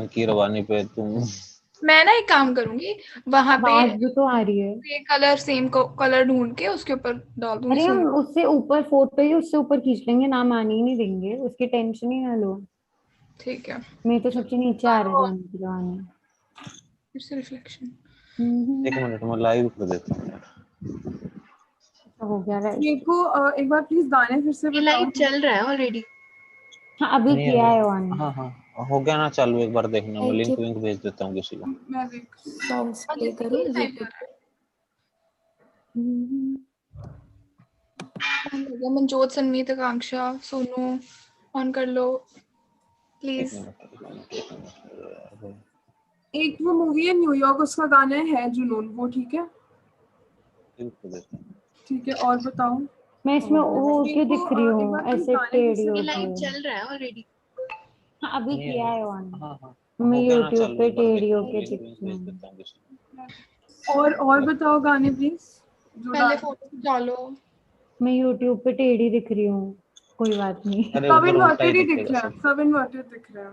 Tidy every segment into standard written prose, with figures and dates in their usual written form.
की रवानी पे तुम। मैं ना एक काम करूंगी, वहां पे आवाज भी तो आ रही है। ये कलर सेम कलर ढूंढ के उसके ऊपर डाल दूंगी। अरे हम उससे ऊपर फोटो ही उससे ऊपर खींच लेंगे, नाम आने ही नहीं देंगे, उसकी टेंशन ही ना लो। ठीक है। मैं तो सबसे नीचे आ रहा है जाने के लिए। फिर से रिफ्लेक्शन। एक मिनट मैं लाइव कर देता हूँ यार। हो गया गाइस। मेरे को एक बार प्लीज गाने फिर से ये बताओ। लाइव चल रहा है ऑलरेडी। हाँ अभी नहीं किया अभी है ऑन। हाँ हाँ हो गया ना चालू, एक बार देखना, मैं लिंक के विंक भेज देता हूँ किसी को। मैं देख सॉन्ग्स प्ले करूँ यूट्यूब पे। मनजोत, संमीत, आकांक्षा, सोनू ऑन कर लो एक प्लीज। मिनट। एक वो मूवी है न्यूयॉर्क, उसका गाना है जुनून, वो ठीक है? ठीक है, और बताओ। मैं इसमें वो क्यों दिख रही एक हूँ बार प्लीज ऐसे गाने फिर टेढ़ी से ये होके? लाइव चल रहा है ऑलरेडी। हाँ अभी नहीं किया है ऑन। हाँ मैं हो गया ना यूट्यूब चालू, पे एक बार टेढ़ी देखना, होके लिंक दिख विंक रही भेज हूँ। देता हूँ किसी को। और बताओ गाने प्लीज जो पहले फोटो डालो। मैं यूट्यूब पे टेढ़ी दिख रही हूँ, कोई बात नहीं। अरे सब ऊपर उल्टा ही इन्वर्टेड ही दिख दिखेगा रहा है, सब। सब इन्वर्टेड दिख रहा है।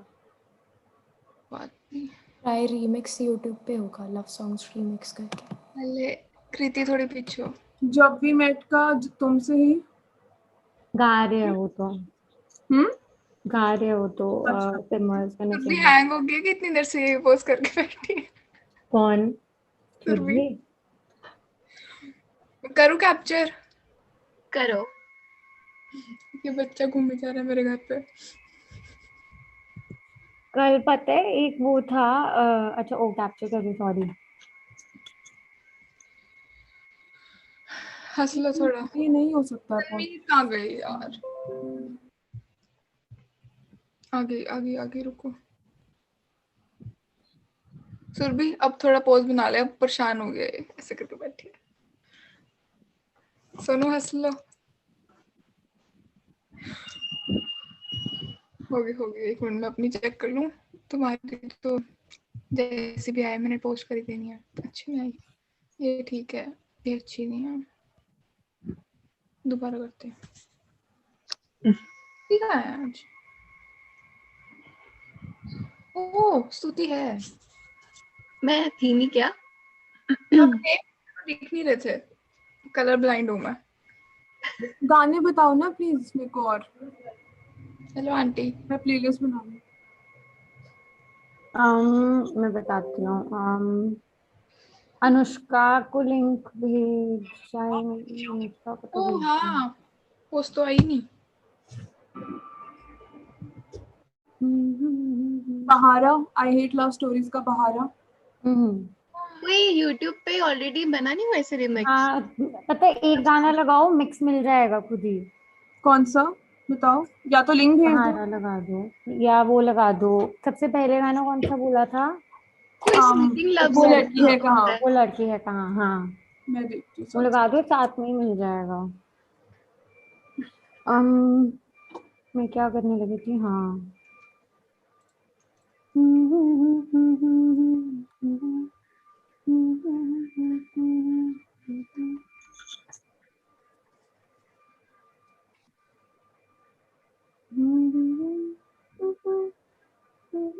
बात नहीं। ट्राई रीमिक्स यूट्यूब पे होगा, लव सॉन्ग्स रीमिक्स करके। पहले कृति थोड़ी पीछे हो। जब भी मेट का तुमसे ही गा रहे हैं वो तो, हम्म गा रहे हैं वो तो सिमर्स का खुद भी नहीं। हैंग हो गई कि इतनी देर से ये पोस्ट करके बैठी है। कौन? सुरभि। सुरभि? करूँ कैप्चर? करो। ये बच्चा घूमे जा रहा है मेरे घर पे। कल पता है एक वो था अच्छा ओ कैप्चर कर रही, सॉरी। हंस लो थोड़ा। ये नहीं हो सकता। तन्वीर कहाँ गई यार? आगे रुको। सुरभि अब थोड़ा पोज बना ले, अब परेशान हो गए ऐसे करके बैठी है। सोनू हंस लो। हो गई, एक मिनट में अपनी चेक कर लूं। तुम्हारी तो जैसे भी आए मैंने पोस्ट करी देनी है, अच्छी नहीं आई। ये ठीक है, ये अच्छी नहीं है, दोबारा करते हैं। ठीक है आज। ओह स्तुति है। मैं थी नहीं क्या? अपने दिख नहीं रहे थे, कलर ब्लाइंड हूँ मैं। गाने बताओ ना प्लीज मेरे को। और हेलो आंटी। मैं प्लेलिस्ट बना लूं। मैं बताती हूँ। अनुष्का को लिंक भेज, शायद अनुष्का को तो ओह भेज हाँ, पोस्ट तो आई नहीं। बहारा, आई हेट लव स्टोरीज का बहारा। कोई यूट्यूब पे ऑलरेडी बना नहीं वैसे रिमिक्स? हाँ पता है, एक गाना लगाओ मिक्स मिल जाएगा खुद ही। कौन सा बताओ, या तो लिंक भेज दो। सहारा लगा दो या वो लगा दो। सबसे पहले गाना कौन सा बोला था? कोई समथिंग लव वो लड़की है कहाँ। वो लड़की है कहाँ, हाँ मैं देखती वो हूँ। लगा दो, साथ में ही मिल जाएगा। मैं क्या करने लगी थी, हाँ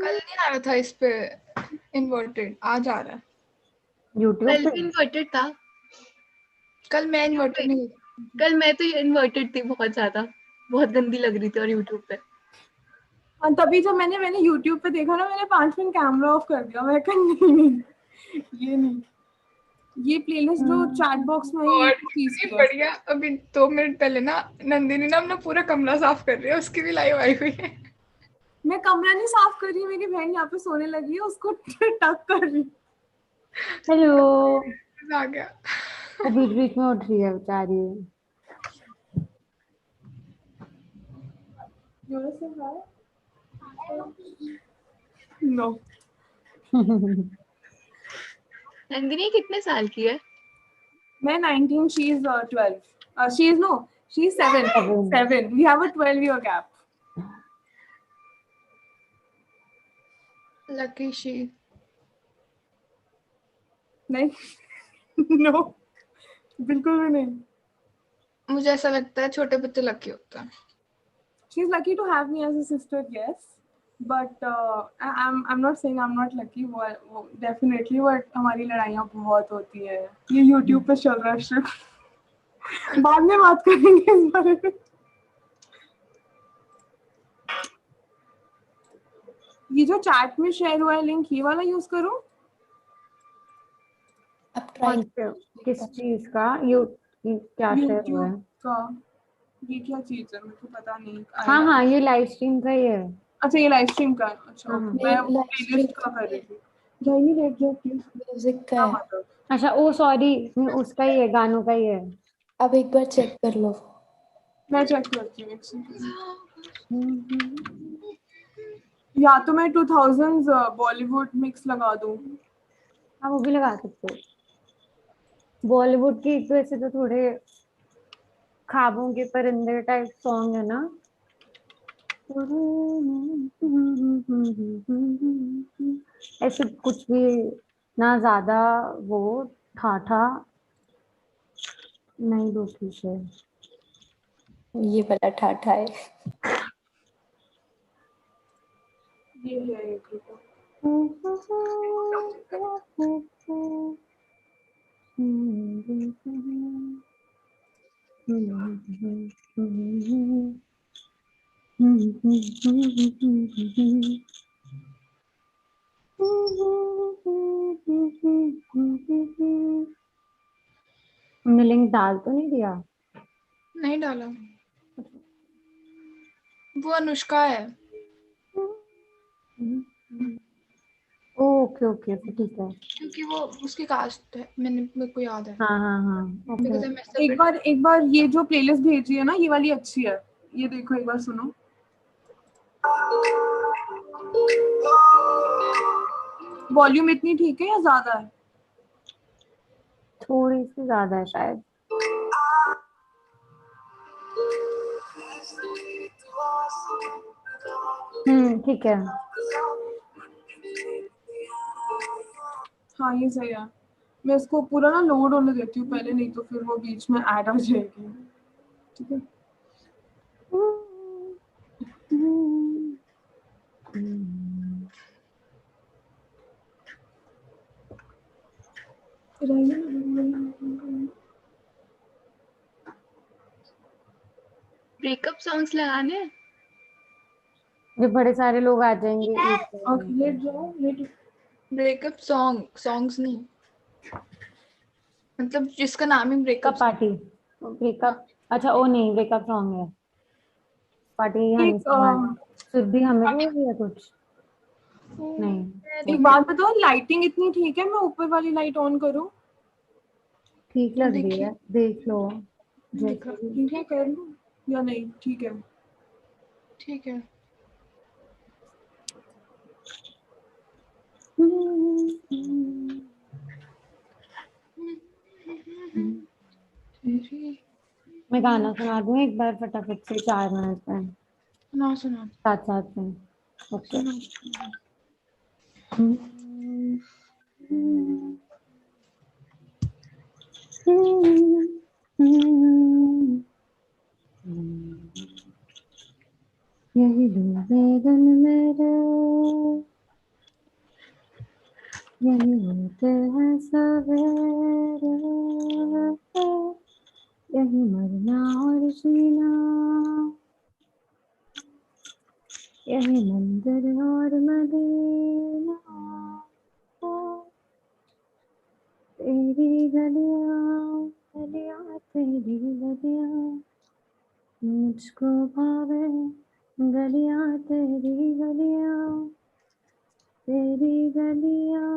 कल नहीं आ रहा था इस पे इन्वर्टेड, आज आ रहा है। यूट्यूब कल पे भी इन्वर्टेड था। कल मैं इन्वर्टेड नहीं। कल मैं तो इन्वर्टेड थी बहुत ज्यादा, बहुत गंदी लग रही थी और यूट्यूब पे। और तभी जब मैंने यूट्यूब पे देखा ना, मैंने 5 मिनट कैमरा ऑफ कर दिया। मैं कहा नहीं ये नहीं, ये प्लेलिस्ट जो चैट बॉक्स में है और चीज कितनी बढ़िया। अभी 2 मिनट पहले ना नंदिनी ना अपना पूरा कमरा साफ कर रही है, उसकी भी लाइव आई हुई है। मैं कमरा नहीं साफ कर रही, मेरी बहन यहाँ पे सोने लगी है, उसको टक कर रही। हेलो। आ गया। वो बीच बीच में उठ रही है बेचारी। नो। नंदिनी कितने साल की है? मैं 19, she is 12. She is 7. 7. We have a 12-year gap. Lucky she. नहीं नो, बिल्कुल भी नहीं। मुझे ऐसा लगता है छोटे बच्चे लकी होते हैं। She is lucky to have me as a sister, yes, but I'm not saying I'm not lucky, वो definitely, but हमारी लड़ाइयाँ बहुत होती है। ये YouTube पे चल रहा है shit। बाद में बात करेंगे इस बारे में। ये जो चैट में शेयर हुआ है लिंक, ये वाला यूज करूं? आप ट्राई कौन से, किस चीज का? क्या शेयर हुआ है? YouTube का। ये क्या चीज है, मेरे को पता नहीं। हाँ हाँ, ये लाइव स्ट्रीम का ही है। अच्छा, ये लाइव स्ट्रीम का है। अच्छा, हाँ, okay। ये मैं live प्लेलिस्ट stream का कर रही थी। जाइए लेट जाओ प्लीज। म्यूजिक का क्या है। मतलब? अच्छा, ओ सॉरी, उसका ही है, गानों का ही है। अब एक बार चेक कर लो। मैं चेक करती हूँ एक सेकंड। या तो मैं 2000s बॉलीवुड मिक्स लगा दूं। हाँ, वो भी लगा सकते हो। बॉलीवुड की तो ऐसे तो थोड़े ख्वाबों के परिंदे टाइप सॉन्ग है ना। ऐसे कुछ भी ना ज्यादा वो ठाठा नहीं, दो से। ये वाला ठाठा है। ये है एक रुको। हमने लिंक डाल तो नहीं दिया? नहीं डाला, वो अनुष्का है। ओके ओके, ठीक है। क्योंकि वो उसकी कास्ट है, मेरे को याद है। हाँ हाँ हाँ, Because I okay. messed up it. एक बार ये जो प्लेलिस्ट भेजी है ना, ये वाली अच्छी है। ये देखो, एक बार सुनो। वॉल्यूम इतनी ठीक है या ज्यादा है? थोड़ी सी ज्यादा है शायद। ठीक है। हाँ, ये सही है। मैं इसको पूरा ना लोड होने देती हूँ पहले, नहीं तो फिर वो बीच में ऐड हो जाएगी। ठीक है। ब्रेकअप सॉन्ग्स लगाने हैं? जो बड़े सारे लोग आ जाएंगे एक ओके, लेट जाओ, लेट। ब्रेकअप सॉन्ग्स नहीं, मतलब जिसका नाम ही ब्रेकअप पार्टी, ब्रेकअप। अच्छा, ओ नहीं, ब्रेकअप सॉन्ग है। पार्टी हनी एक सिंह वाला। सुरभि हमें बोल रही है कुछ? नहीं, एक बात बताओ, लाइटिंग इतनी ठीक है, मैं ऊपर वाली लाइट ऑन करूँ? ठीक लग रही देखिए, है, देख लो दिख रहा, जैसे भी। ठीक है, कर लूँ या नहीं? ठीक है। ठीक है। मैं गाना सुना दूं एक बार फटाफट से, 4 मिनट में, सुना सुना साथ साथ में। ओके। सुना। यही दिन मेरे, यही होते हैं सवेरे, यही मरना और जीना, यही मंदिर और मदीना, तेरी गलियां गलियां, तेरी गलियां मुझको भावे, गलियां तेरी गलियां, तेरी गलियां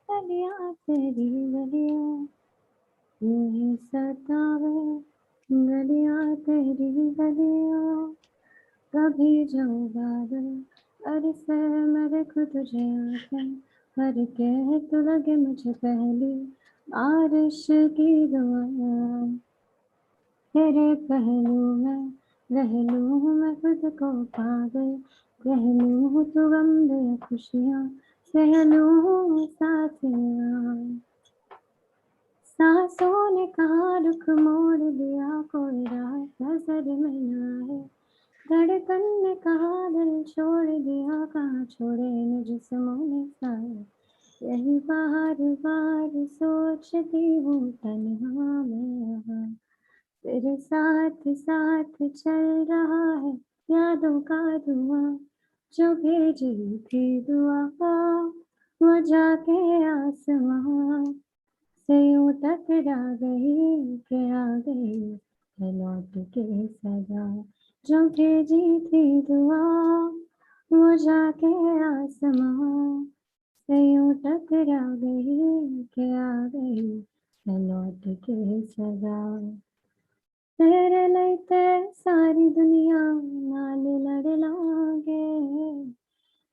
गलियां, तेरी गलियां यूं ही सतावे, गलियां तेरी गलियां। कभी जो बादल बरसे मेरे को तुझे आके, भर के तो लगे मुझे पहली बारिश की दुआ, तेरे पहलू में रह लूं मैं खुद को पागल, रह लूं तो गम दे खुशियाँ सह लूं साथिया, सांसों ने कहा रुख मोड़ दिया, कोई राह नजर में ना है, धड़कन ने कहा दिल छोड़ दिया, कहाँ छोड़े इन जिस्मों ने साथ। यही बार बार सोचती हूँ तन्हा मैं यहाँ, तेरे साथ साथ चल रहा है यादों का धुआं। जो भेजी थी दुआ वो जाके आसमां से यूं टकरा गई के आ गई है लौट के सदा। जो भेजी थी दुआ वो जाके आसमां से यूं टकरा गई के आ गई है लौट के सदा। तेरे लैते सारी दुनिया नाल लड़ लांगे,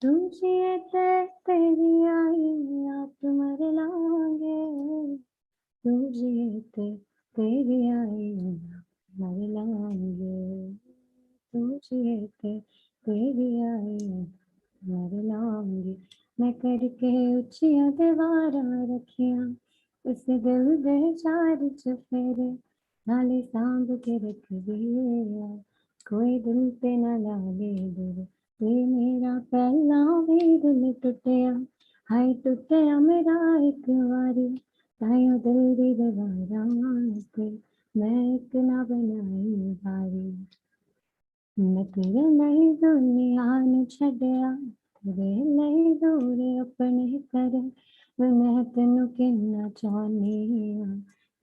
तू जिए ते तेरी आई आप मर लांगे, तू जिए ते तेरी आई आप मर लांगे, तू जिए ते तेरी आई मर लांगे। मैं करके उचिया दीवारा रखिया इस दिल दे चार चफेरे, नाले सांभ के रख दिया कोई दिल पे न लागे दिल। ते मेरा पहला भी दिल टुटिया, हाय टुटिया मेरा एक बारी, ताइयों दिल दी दीवारा ते मैं एक ना बनाई बारी। मैं तेरे नहीं दुनिया न छड़िया, तेरे नहीं दूर अपने करे, मैं तेनू किन्ना चाहनी आ,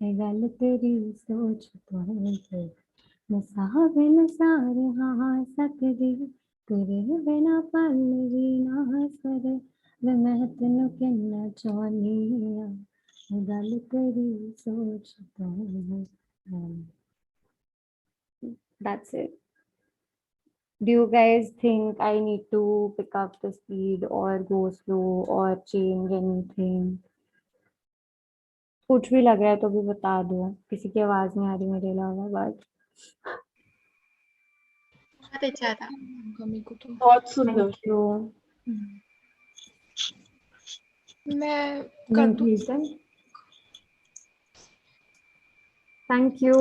ये गल तेरी सोच तो है। मैं साह बिन सार हाँ सकदी, तेरे बिना पल भी ना सरे, मैं तेनू किन्ना चाहनी आ, ये गल तेरी सोच तो है। That's it. Do you guys think I need to pick up the speed or go slow or change anything? कुछ भी लग रहा है तो भी बता दो, किसी की आवाज नहीं आ रही मेरे अलावा बट बहुत अच्छा था। मम्मी को तो बहुत सुंदर। Thank you. मैं कर दूं। Thank you.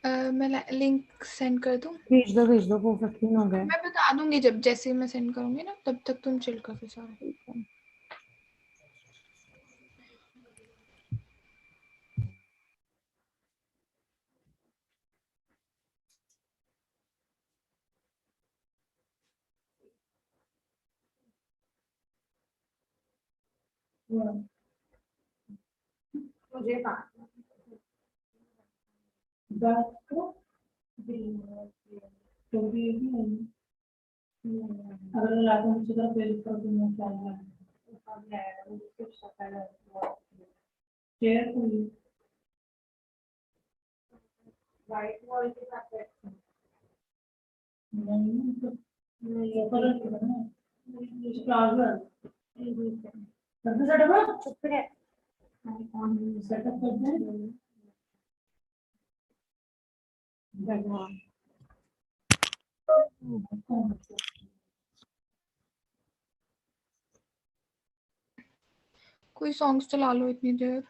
मैं लिंक सेंड कर दूं। भेज दो वो 15 हो गए। मैं बता दूंगी जब जैसे मैं सेंड करूंगी ना, तब तक तुम चिल कर सारे। मुझे कोई सॉन्ग्स चला लो इतनी देर।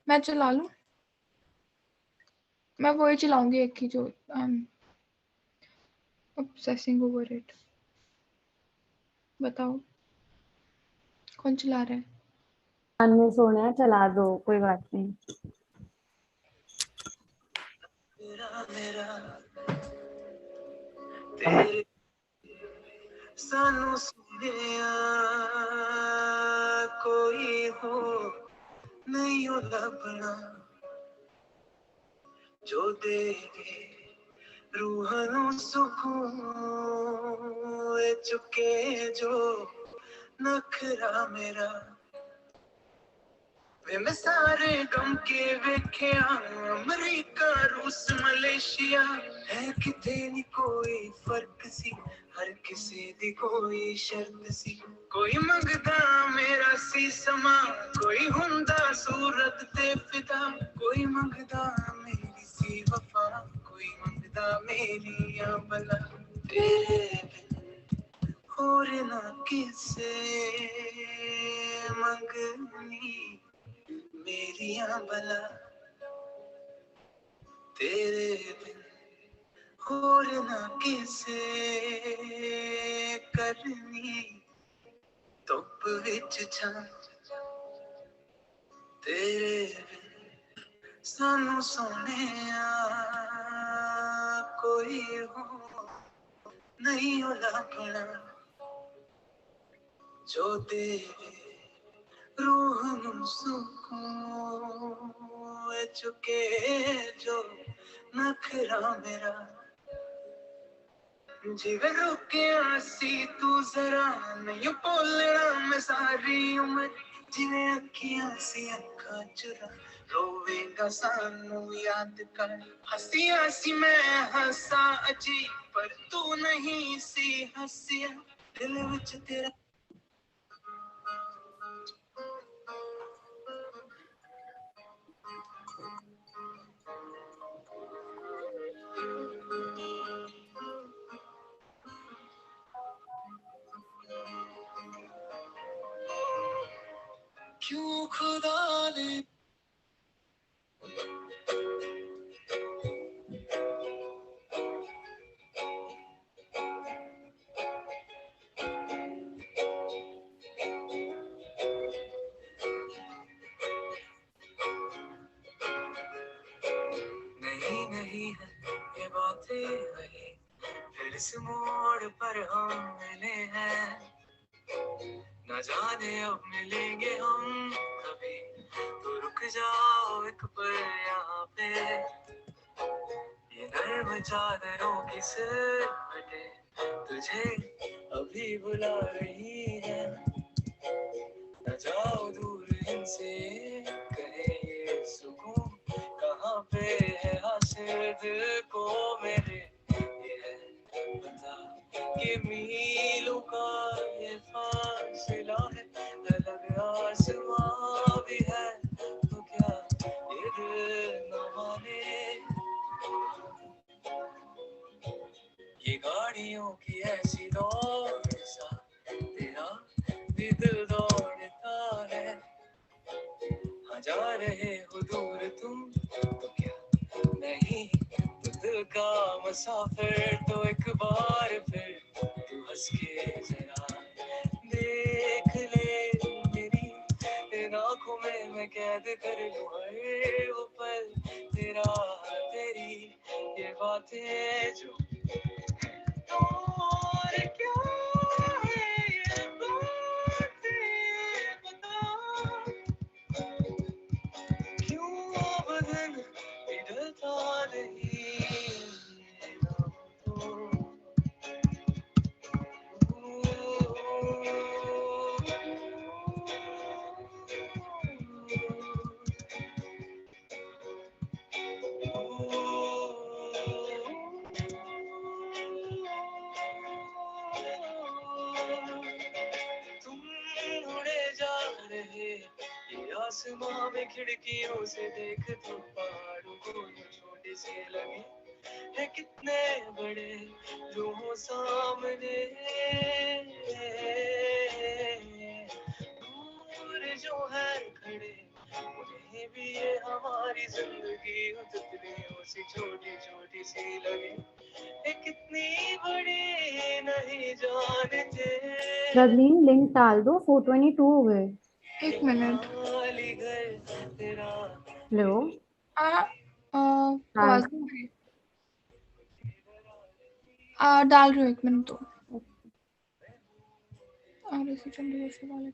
मैं चला लूं। मैं वही चलाऊंगी एक ही जो I am obsessing over it। बताओ कौन चला रहा है? अन्य सोना चला दो, कोई बात नहीं। सानू सुनिया कोई हो नहीं लभना, जो देवे रूह नू सुकून चुके जो नखरा मेरा। वे मैं सारे गम के वेख्या अमरीका रूस मलेशिया, है किते नी कोई फर्क सी, हर किसी दी कोई शर्त सी। कोई मंगदा मेरा सी समा, कोई हुंदा सूरत ते फिदा, कोई मंगदा मेरी सी वफा, कोई मंगदा मेरी बला। तेरे बिन होर ना किसे मंगनी मेरिया बला, तेरे बिन होर ना किसे करनी धुप विच छां तेरे सानू सोनिया कोई हो नहीं हो लगना जो तेरे रूह नू सुकून चुके जो नखरा मेरा जिवे रुकिया सी तू जरा नहीं बोलना मैं सारी उम्र जिवे अखियां सी अखा चुरा रोवेगा सानू याद कर हंसी हंसी मैं हंसा अजी पर तू नहीं सी हंसिया दिल विच तेरा क्यों खुदा ने नहीं नहीं है ये बातें वही फिर इस मोड़ पर हम मिले हैं न जाने अब मिलेंगे हम कभी तो रुक जाओ एक पल यहाँ पे ये नर्म चादरों की सिलवटें तुझे अभी बुला रही है न जाओ दूर इनसे कहे ये सुकून कहाँ पे है हासिल दिल को मेरे ये है पता कि मीलों का ये फासला है अलग आसमां भी है तो क्या ये दिल न माने ये गाड़ियों की ऐसी दौड़ सा तेरा भी दिल दौड़ता है हाँ जा रहे हो दूर तुम तो क्या नहीं तो दिल का मुसाफिर तो एक बार फिर तू हंस के जरा देख ले मेरी इन आँखों में मैं कैद कर लूं हर वो पल तेरा तेरी ये बातें जो और क्या है ये बातें बता क्यों बदन पिघलता नहीं ना तुम उड़े जा रहे ये आसमां में खिड़कियों से देख तो पहाड़ों को यूं छोटे से लगे है कितने बड़े जो हो सामने दूर जो है खड़े उन्हें भी ये हमारी जिंदगी तितलियों से छोटी छोटी सी लगे ये कितनी बड़ी नहीं जानते रजनीन लिंक डाल दो 422 हो गए। एक मिनट हेलो आवाज नहीं आ रही। डाल रही हूँ एक मिनट तो और इसी चंडीगढ़ से वाले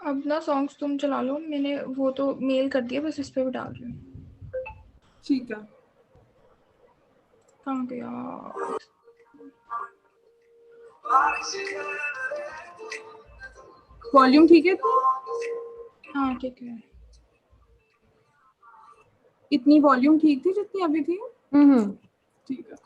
अब ना सॉन्ग्स तुम चला लो, मैंने वो तो मेल कर दिया, बस इस पे भी डाल रही हूँ। ठीक है। कहाँ गया? वॉल्यूम ठीक है तो? हाँ ठीक है। इतनी वॉल्यूम ठीक थी जितनी अभी थी? ठीक है।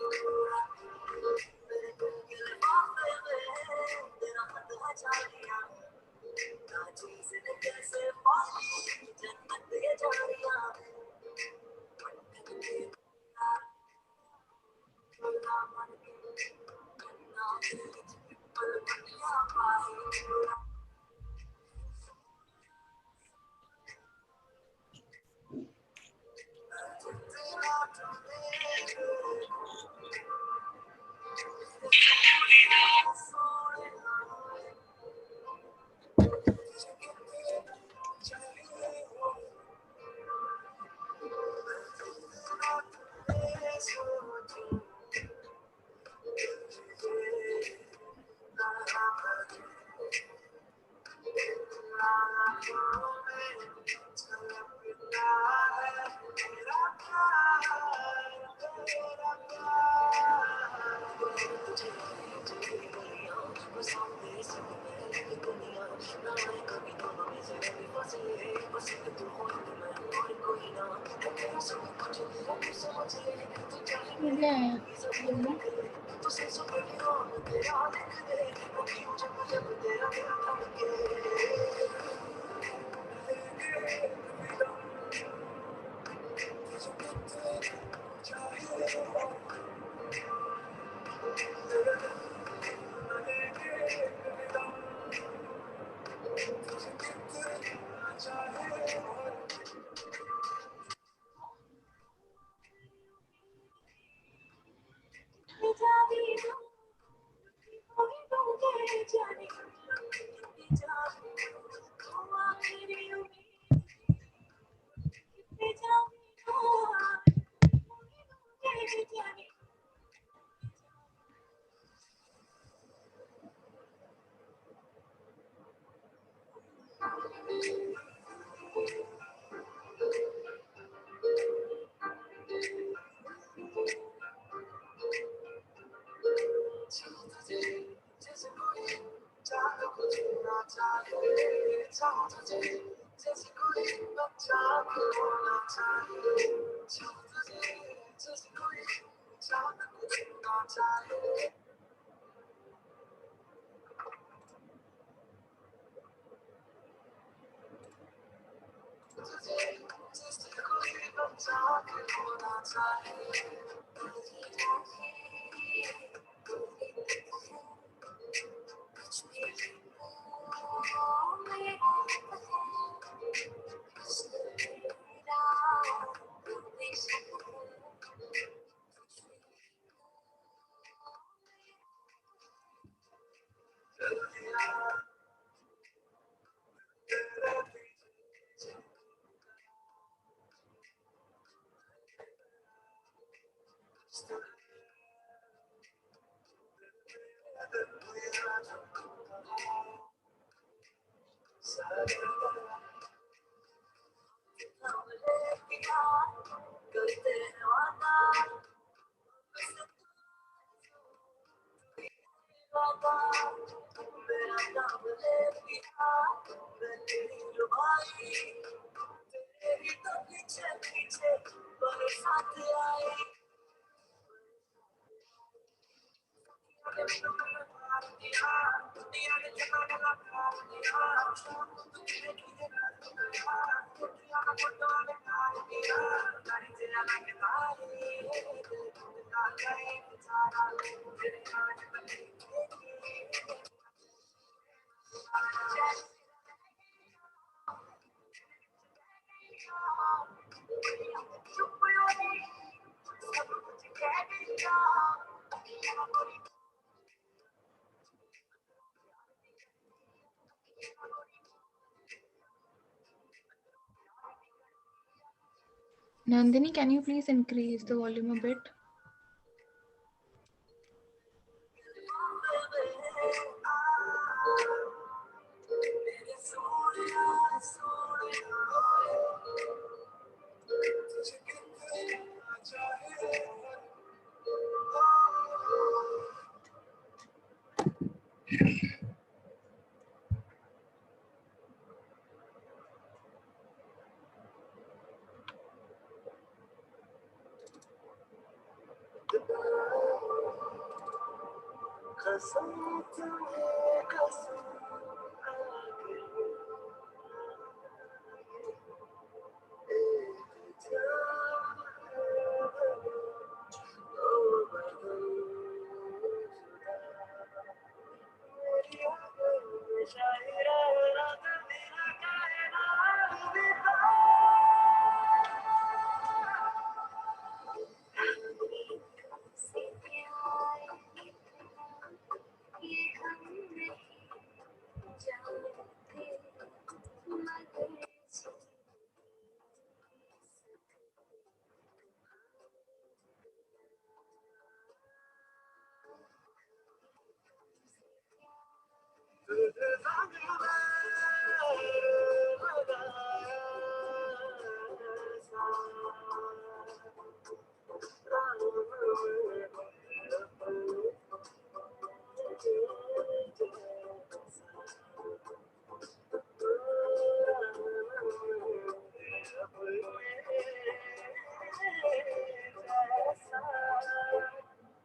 Nandini, can you please increase the volume a bit? कसम तुम्हें कसम खा गई एक जान ओ बदन मेरी आंखों में शायरा रात दिन कायनात बिता से प्यार ये हम नहीं जानते मगर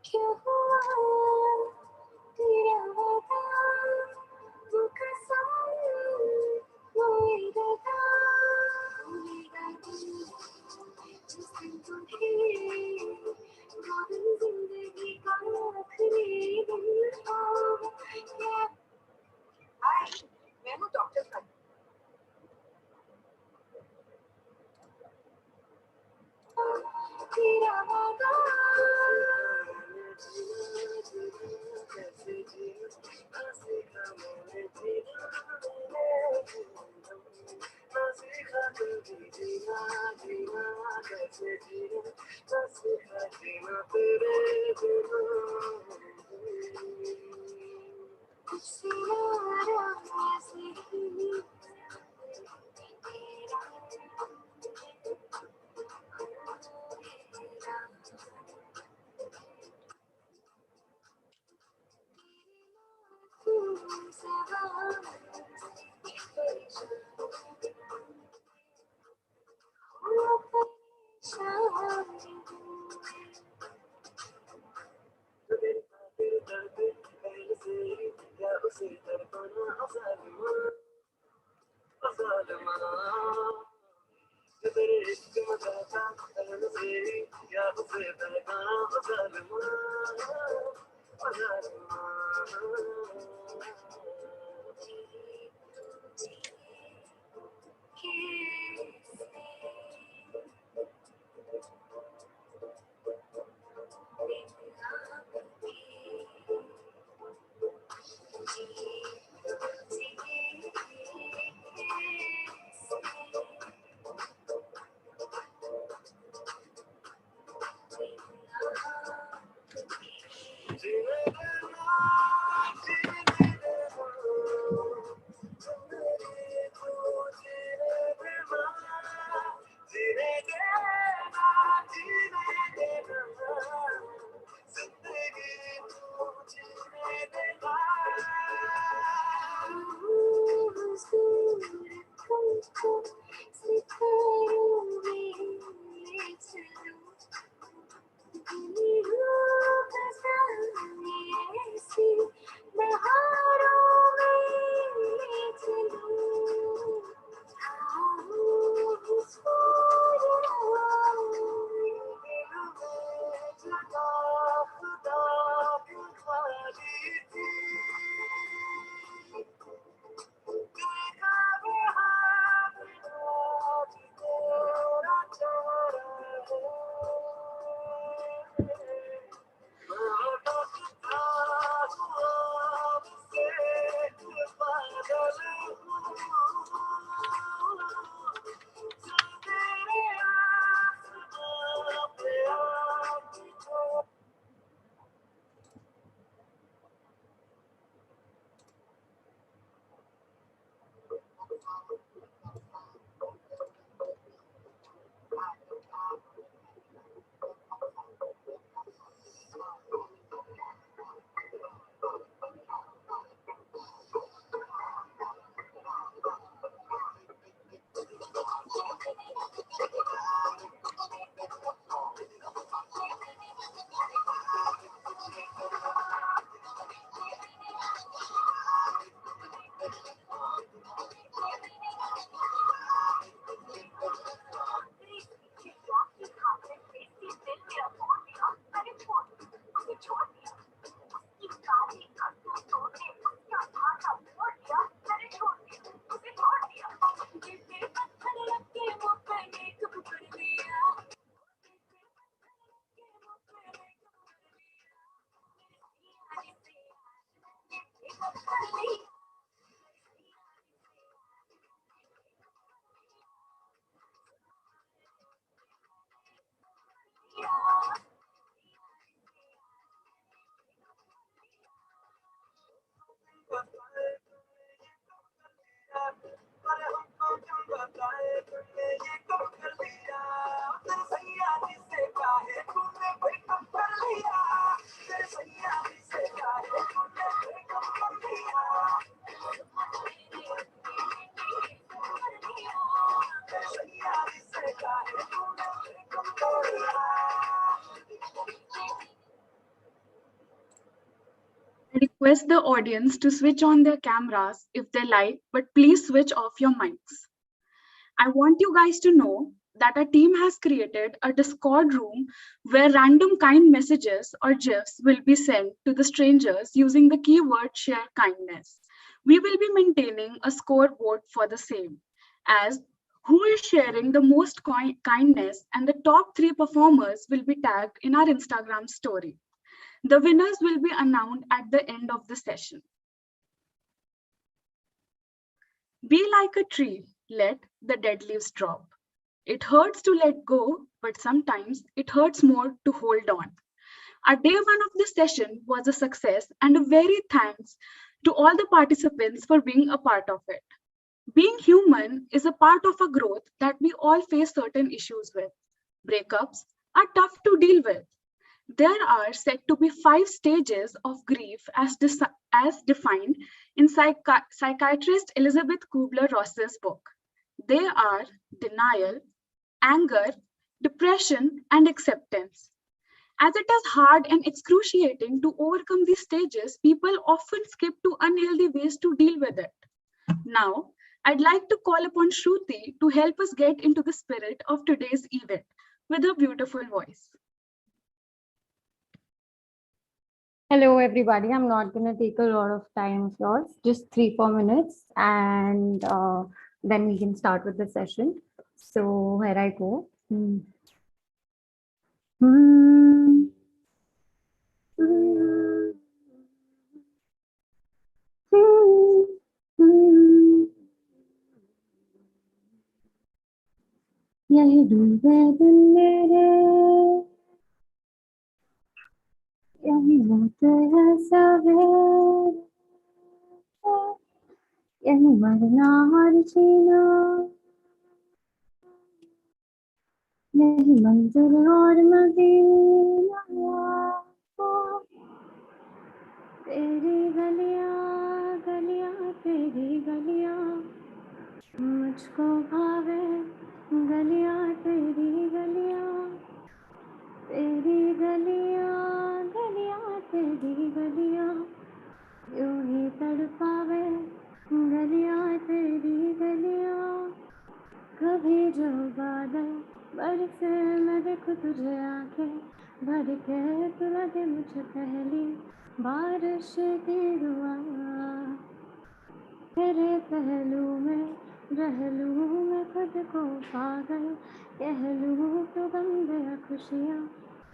क्या हुआ तेरा वादा वो कसम वो इरादा भूलेगा नहीं जिस दिन तुम्हें वो दिन जिंदगी का आखिरी दिन होगा हाय मैं हूँ डॉक्टर खान तेरा वादा कैसे जीना ना सीखा मैंने जीना ना सीखा कभी जीना जीना कैसे जीना ना सीखा जीना तेरे बिना तुझसे नाराज नहीं उसे तड़पाना तेरे इश्क में बहता तन से या उसे तड़पाना जीने request the audience to switch on their cameras if they like, but please switch off your mics. I want you guys to know that our team has created a Discord room where random kind messages or GIFs will be sent to the strangers using the keyword share kindness. We will be maintaining a scoreboard for the same, as who is sharing the most kindness, and the top 3 performers will be tagged in our Instagram story. The winners will be announced at the end of the session. Be like a tree, let the dead leaves drop. It hurts to let go, but sometimes it hurts more to hold on. Our day 1 of this session was a success, and a very thanks to all the participants for being a part of it. Being human is a part of a growth that we all face certain issues with. Breakups are tough to deal with. There are said to be 5 stages of grief as defined in psychiatrist Elizabeth Kubler-Ross's book. They are denial, anger, depression, and acceptance. As it is hard and excruciating to overcome these stages, people often skip to unhealthy ways to deal with it. Now, I'd like to call upon Shruti to help us get into the spirit of today's event with her beautiful voice. Hello, everybody. I'm not going to take a lot of time of yours, just 3-4 minutes, and then we can start with the session. So here I go. यही डूबे दिल मेरे, यही होते हैं सवेरे, यही मरना और जीना, यही मंजिल और मदीना। तेरी गलियां गलियां तेरी गलियां, मुझको भावे गलियां तेरी गलियां, तेरी गलियां गलियां तेरी गलियां, यूं ही तड़पावे गलियां तेरी गलियां। कभी जो बादल बरसे मैं देखूं तुझे आंखें भर के, तू लगे मुझे पहली बारिश की दुआ। तेरे पहलू में रह लूं मैं खुद को पागल, कह लूं तो गम गया खुशियाँ,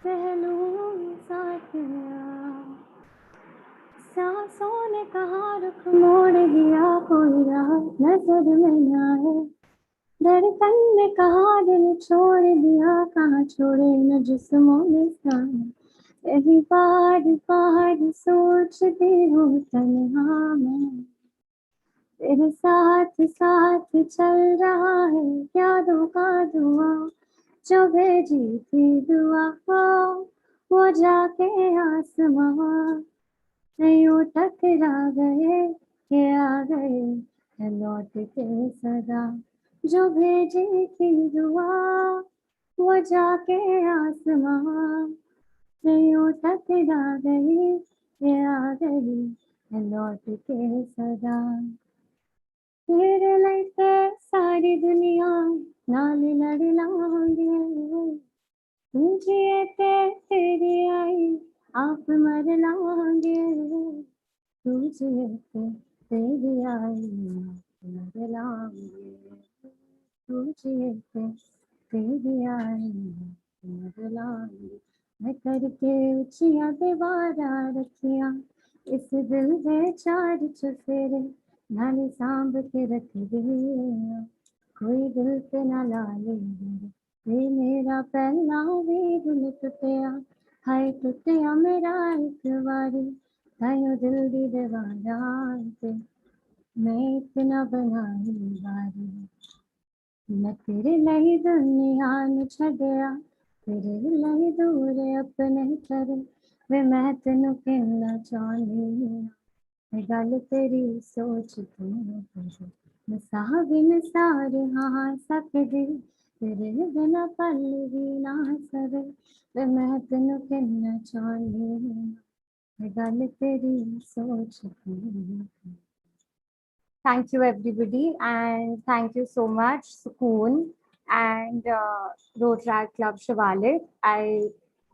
कह लूं साथिया। सांसों ने कहा रुख मोड़ दिया, कोई राह नजर में न आए, धड़कन ने कहा दिल छोड़ दिया, कहाँ छोड़े न जिस्मों ने साए। यही बार बार सोचती हूँ तन्हा मैं, तेरे साथ साथ चल रहा है यादों का धुआं। जो भेजी थी दुआ वो जाके आसमां, यूं टकरा गए के आ गए है लौट के सदा। जो भेजी थी दुआ वो जाके आसमां, यूं टकरा गई के आ गई है लौट के सदा। तेरे लड़के सारी दुनिया नाल लड़ लांगे, तुझे तेरी आई आप मर लांगे, तुझे तेरी आई आप मर लांगे, तुझे तेरी आई आप मर लांगे। मैं करके ऊंचियां दीवारा रखियां, इस दिल बेचार चुफेरे नाले सांभ के रख दिया। कोई दिल पे ना लाले वे मेरा पहला भी दिल टुटिया, हाय टुटिया मेरा एक बारी, तायो दिल दी दीवारा पे मैं इतना बनाई बारी। मैं तेरे लिए दुनिया नू छड्डिया, तेरे लिए दूर अपने करे, वे मैं तेनू कहना चाहनी हाँ, गल तेरी सोच तू करे। मैं साह भी निसार हाँ सकदी, तेरे बिना पल भी ना सरे, वे मैं तेनू कहना चाहनी हाँ, गल तेरी सोच की। Thank you, everybody, and thank you so much, Sukoon and Rotaract Club Shivalik. I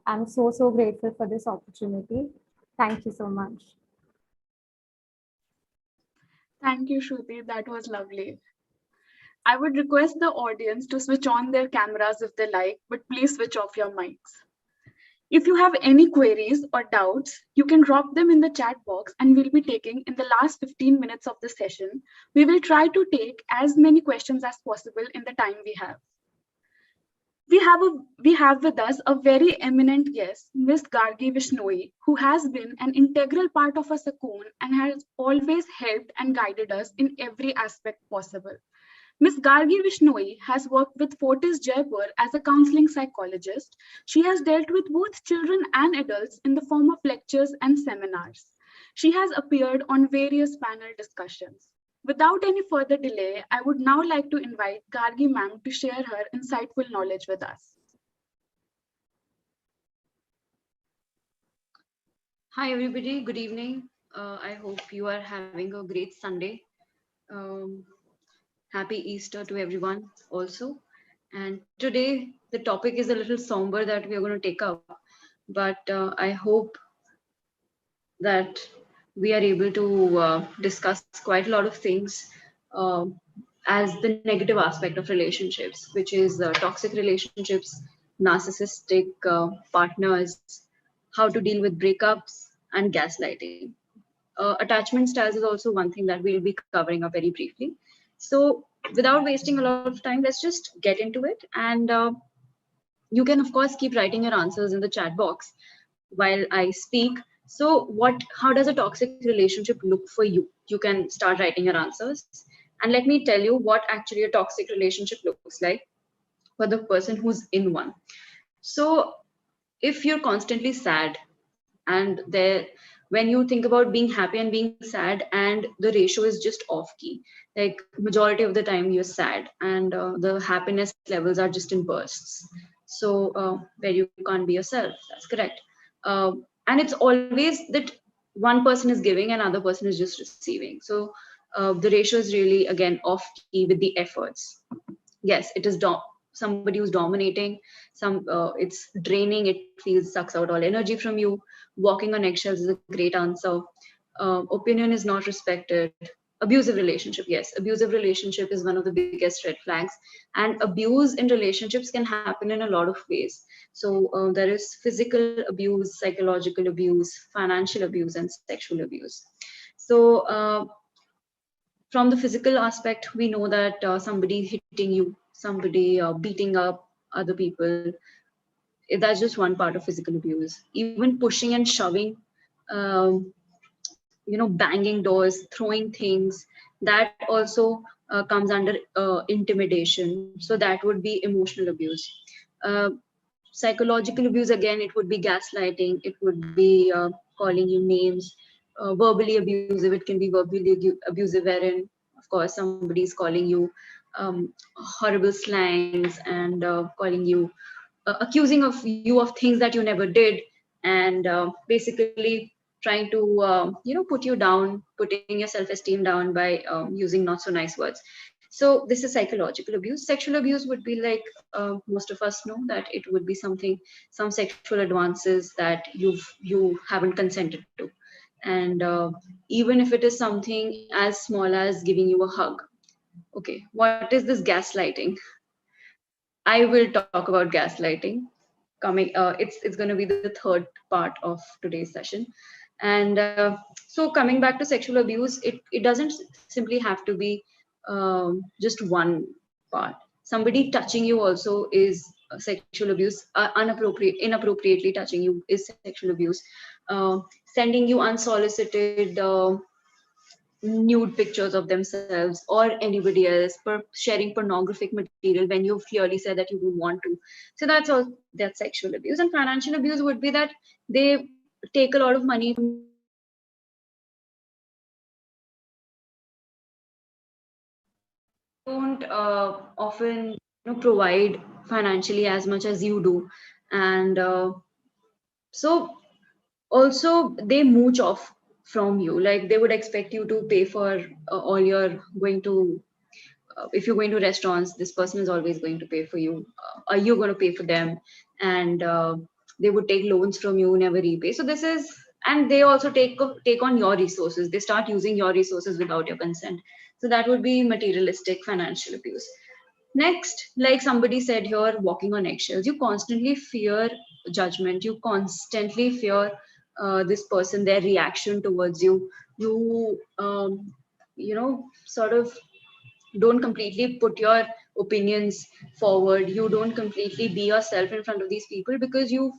am so grateful for this opportunity. Thank you so much. Thank you, Shruti. That was lovely. I would request the audience to switch on their cameras if they like, but please switch off your mics. If you have any queries or doubts, you can drop them in the chat box and we'll be taking in the last 15 minutes of the session. We will try to take as many questions as possible in the time we have. We have with us a very eminent guest, Ms. Gargi Vishnoi, who has been an integral part of our Sakoon and has always helped and guided us in every aspect possible. Ms. Gargi Vishnoi has worked with Fortis Jaipur as a counseling psychologist. She has dealt with both children and adults in the form of lectures and seminars. She has appeared on various panel discussions. Without any further delay, I would now like to invite Gargi ma'am to share her insightful knowledge with us. Hi, everybody. Good evening. I hope you are having a great Sunday. Um, Happy Easter to everyone also. And today, the topic is a little somber that we are going to take up, but I hope that we are able to discuss quite a lot of things as the negative aspect of relationships, which is toxic relationships, narcissistic partners, how to deal with breakups, and gaslighting. Attachment styles is also one thing that we'll be covering up very briefly. So, without wasting a lot of time, let's just get into it. And you can, of course, keep writing your answers in the chat box while I speak. So, how does a toxic relationship look for you? You can start writing your answers. And let me tell you what actually a toxic relationship looks like for the person who's in one. So, if you're constantly sad, and there when you think about being happy and being sad and the ratio is just off key, like majority of the time you're sad and the happiness levels are just in bursts, so where you can't be yourself, that's correct. And it's always that one person is giving and other person is just receiving, so the ratio is really again off key with the efforts. Yes, it is somebody who's dominating, it's draining, it feels sucks out all energy from you. Walking on eggshells is a great answer. Opinion is not respected. Abusive relationship, yes, abusive relationship is one of the biggest red flags, and abuse in relationships can happen in a lot of ways. So there is physical abuse, psychological abuse, financial abuse, and sexual abuse. So from the physical aspect, we know that somebody hitting you, somebody beating up other people, that's just one part of physical abuse. Even pushing and shoving, um, banging doors, throwing things, that also comes under intimidation. So that would be emotional abuse. Uh, Psychological abuse, again, it would be gaslighting, it would be calling you names. Verbally abusive, it can be verbally abusive, wherein of course somebody is calling you horrible slangs and calling you accusing of you of things that you never did, and basically trying to put you down, putting your self-esteem down by using not so nice words. So this is psychological abuse. Sexual abuse would be like, most of us know that it would be some sexual advances that you haven't consented to, and even if it is something as small as giving you a hug. Okay, what is this gaslighting? I will talk about gaslighting coming. It's going to be the third part of today's session, and so coming back to sexual abuse, it doesn't simply have to be just one part. Somebody touching you also is sexual abuse. Inappropriately touching you is sexual abuse. Sending you unsolicited nude pictures of themselves or anybody else, sharing pornographic material when you've clearly said that you don't want to. So that's sexual abuse. And financial abuse would be that they take a lot of money from don't often provide financially as much as you do, and so also they mooch off from you. Like they would expect you to pay for all your going to if you're going to restaurants, this person is always going to pay for you. Are you going to pay for them? And they would take loans from you, never repay. So this is, and they also take on your resources. They start using your resources without your consent. So that would be materialistic financial abuse. Next, like somebody said here, walking on eggshells. You constantly fear judgment. You constantly fear this person, their reaction towards you. You sort of don't completely put your opinions forward. You don't completely be yourself in front of these people because you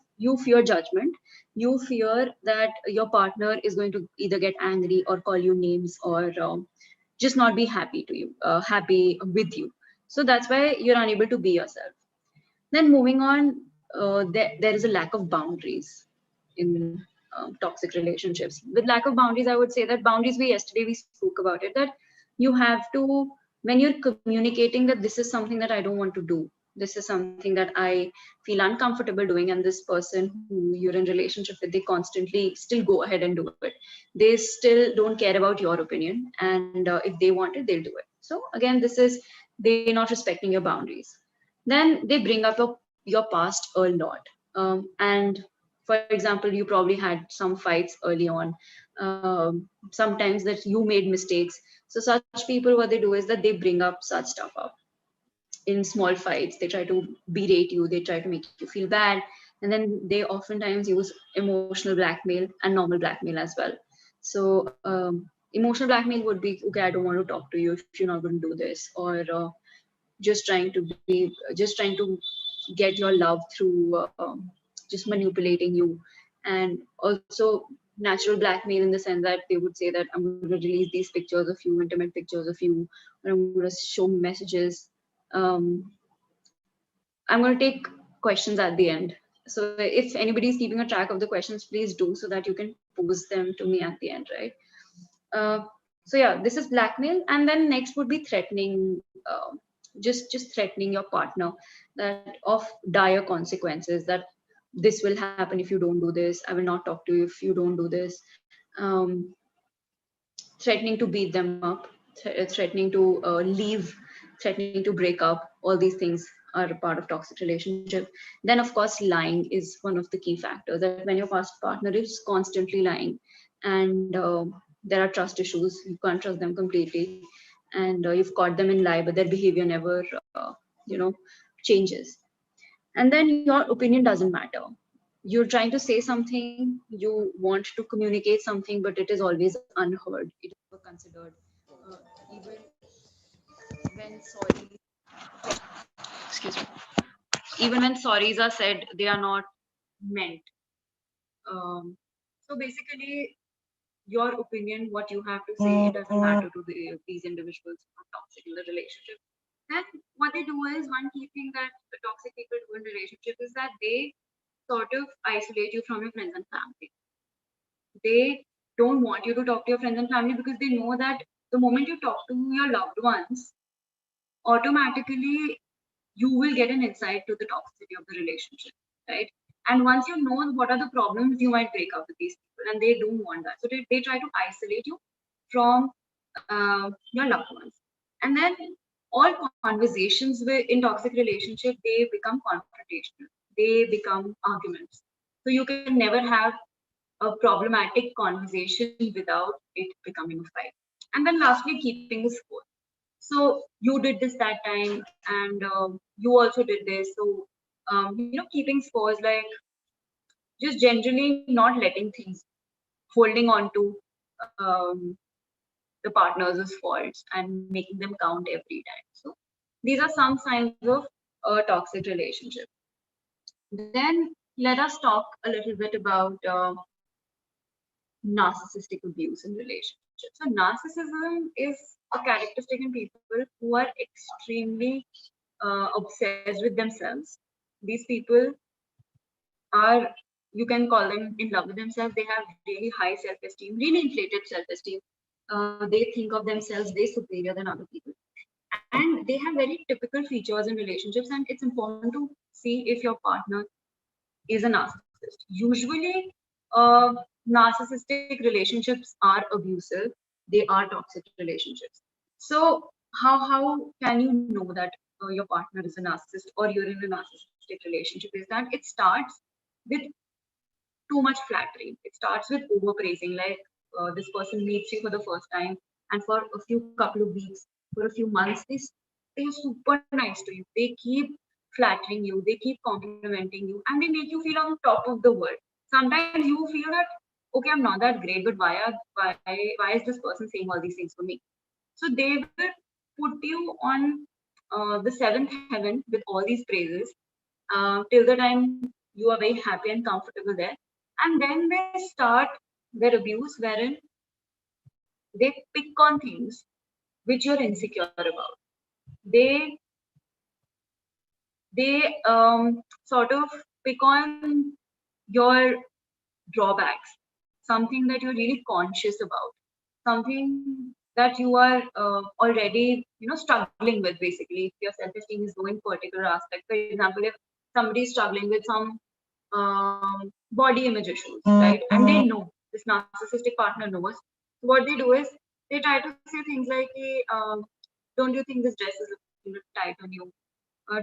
fear judgment. You fear that your partner is going to either get angry or call you names or just not be happy with you. So that's why you're unable to be yourself. Then moving on, there is a lack of boundaries in toxic relationships. With lack of boundaries, I would say that boundaries, we spoke about it, that you have to, when you're communicating that this is something that I don't want to do, this is something that I feel uncomfortable doing, and this person who you're in relationship with, they constantly still go ahead and do it. They still don't care about your opinion, and if they want it, they'll do it. So again, this is, they're not respecting your boundaries. Then they bring up your past a lot. And for example, you probably had some fights early on. Sometimes that you made mistakes. So such people, what they do is that they bring up such stuff up in small fights. They try to berate you. They try to make you feel bad. And then they oftentimes use emotional blackmail and normal blackmail as well. So emotional blackmail would be, okay, I don't want to talk to you if you're not going to do this, or just trying to get your love through just manipulating you. And also natural blackmail in the sense that they would say that I'm going to release these pictures of you, intimate pictures of you, or I'm going to show messages. I'm going to take questions at the end. So if anybody is keeping a track of the questions, please do, so that you can pose them to me at the end, right? So yeah, this is blackmail. And then next would be threatening, just threatening your partner, that of dire consequences, that this will happen if you don't do this, I will not talk to you if you don't do this. um, Threatening to beat them up, threatening to leave, threatening to break up. All these things are a part of toxic relationship. Then of course, lying is one of the key factors, that when your past partner is constantly lying, and there are trust issues, you can't trust them completely, and you've caught them in lie, but their behavior never you know changes. And then your opinion doesn't matter. You're trying to say something, you want to communicate something, but it is always unheard, it is never considered. Even when sorry excuse me Even when sorries are said, they are not meant. So basically, your opinion, what you have to say, it doesn't matter to these individuals who are toxic in the relationship. Then what they do is, one key thing that the toxic people do in relationship is that they sort of isolate you from your friends and family. They don't want you to talk to your friends and family, because they know that the moment you talk to your loved ones, automatically you will get an insight to the toxicity of the relationship, right? And once you know what are the problems, you might break up with these people, and they don't want that. So they try to isolate you from your loved ones. And then all conversations in toxic relationship, they become confrontational. They become arguments. So you can never have a problematic conversation without it becoming a fight. And then lastly, keeping the score. So you did this that time, and you also did this. So keeping scores, like just generally not letting things, holding on to the partner's faults and making them count every time. So these are some signs of a toxic relationship. Then let us talk a little bit about narcissistic abuse in relationships. So narcissism is a characteristic in people who are extremely obsessed with themselves. These people are, you can call them in love with themselves. They have really high self-esteem, really inflated self-esteem. They think of themselves way superior than other people. And they have very typical features in relationships, and it's important to see if your partner is a narcissist. Usually, narcissistic relationships are abusive. They are toxic relationships. So how can you know that your partner is a narcissist or you're in a narcissistic relationship? Is that it starts with too much flattery. It starts with overpraising, like this person meets you for the first time, and for a few couple of weeks, for a few months, they're super nice to you. They keep flattering you, they keep complimenting you, and they make you feel on top of the world. Sometimes you feel that okay, I'm not that great, but why is this person saying all these things for me? So they will put you on the seventh heaven with all these praises till the time you are very happy and comfortable there. And then they start their abuse wherein they pick on things which you're insecure about. They sort of pick on your drawbacks, something that you're really conscious about, something that you are already struggling with. Basically, if your self-esteem is low in particular aspect, for example, if somebody is struggling with some body image issues, right, and they know, this narcissistic partner knows, what they do is they try to say things like, hey, don't you think this dress is a little tight on you?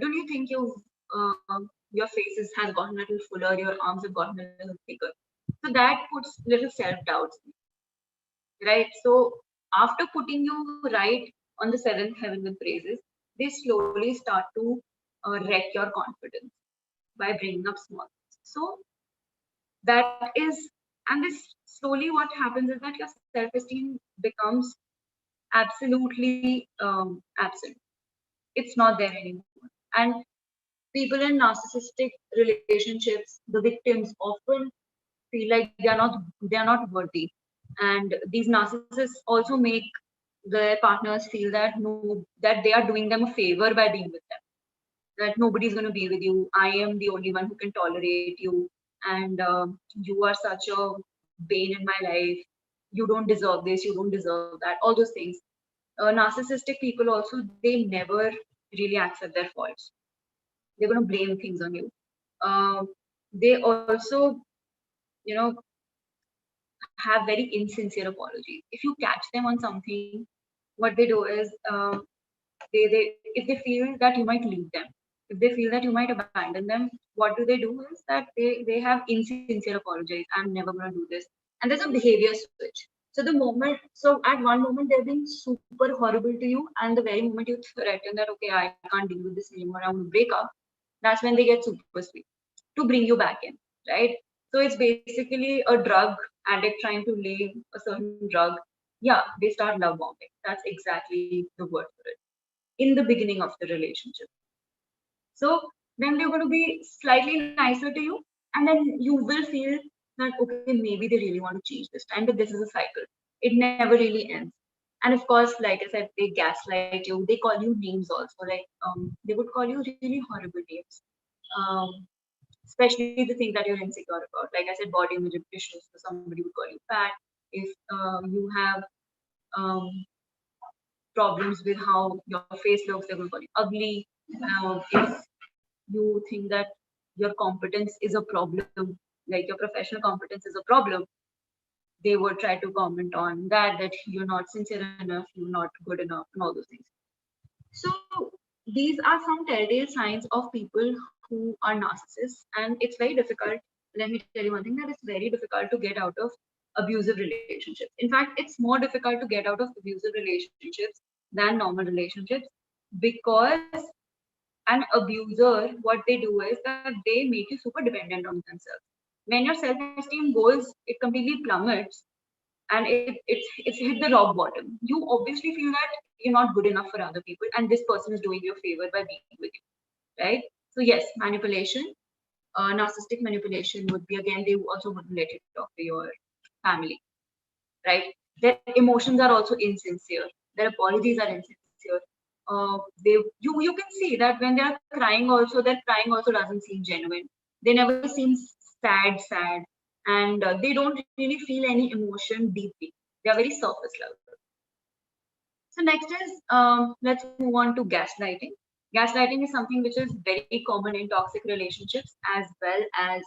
Don't you think your face has gotten a little fuller, your arms have gotten a little thicker? So that puts little self-doubts, right? So after putting you right on the seventh heaven with praises, they slowly start to wreck your confidence by bringing up small things. So that is, and this slowly what happens is that your self-esteem becomes absolutely absent. It's not there anymore. And people in narcissistic relationships, the victims, often feel like they are not worthy, and these narcissists also make their partners feel that that they are doing them a favor by being with them, that nobody's going to be with you, I am the only one who can tolerate you, and you are such a bane in my life, you don't deserve this, you don't deserve that, all those things. Narcissistic people also, they never really accept their faults. They're going to blame things on you. They also, you know, have very insincere apologies. If you catch them on something, what they do is they if they feel that you might leave them, if they feel that you might abandon them, what do is that they have insincere apologies. I'm never going to do this, and there's a behavior switch. So the moment, so at one moment they're being super horrible to you, and the very moment you threaten that okay, I can't deal with this anymore, I want to break up, that's when they get super sweet to bring you back in, right? So it's basically a drug addict trying to leave a certain drug. Yeah, they start love bombing. That's exactly the word for it. In the beginning of the relationship. So then they're going to be slightly nicer to you, and then you will feel that okay, maybe they really want to change this time, but this is a cycle. It never really ends. And of course, like I said, they gaslight you. They call you names also. Like they would call you really horrible names. Um, Especially the things that you're insecure about. Like I said, body image issues. So somebody would call you fat. If you have problems with how your face looks, they're going to call you ugly. If you think that your competence is a problem, like your professional competence is a problem, they would try to comment on that you're not sincere enough, you're not good enough, and all those things. So these are some telltale signs of people who are narcissists, and it's very difficult. Let me tell you one thing, that it's very difficult to get out of abusive relationships. In fact, it's more difficult to get out of abusive relationships than normal relationships, because an abuser, what they do is that they make you super dependent on themselves. When your self-esteem goes, it completely plummets, and it's hit the rock bottom. You obviously feel that you're not good enough for other people, and this person is doing you a favor by being with you, right? So yes, manipulation, narcissistic manipulation would be, again, they also wouldn't let you talk to your family, right? Their emotions are also insincere. Their apologies are insincere. You can see that when they are crying also, their crying also doesn't seem genuine. They never seem sad, and they don't really feel any emotion deeply. They are very surface level. So next is, let's move on to gaslighting. Gaslighting is something which is very common in toxic relationships as well as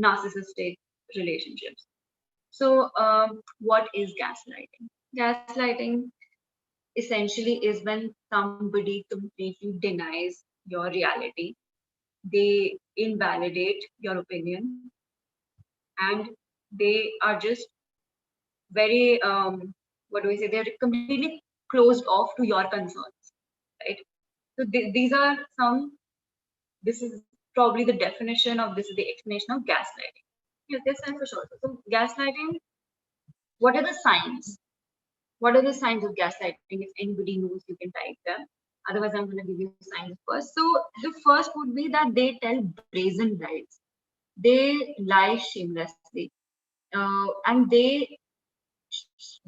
narcissistic relationships. So, what is gaslighting? Gaslighting essentially is when somebody completely denies your reality. They invalidate your opinion, and they are just very what do we say? They're completely closed off to your concerns, right? So these are some. This is probably the definition of this is the explanation of gaslighting. Yes, there's signs for sure. So gaslighting. What are the signs? What are the signs of gaslighting? If anybody knows, you can type them. Otherwise, I'm going to give you signs first. So the first would be that they tell brazen lies. They lie shamelessly, and they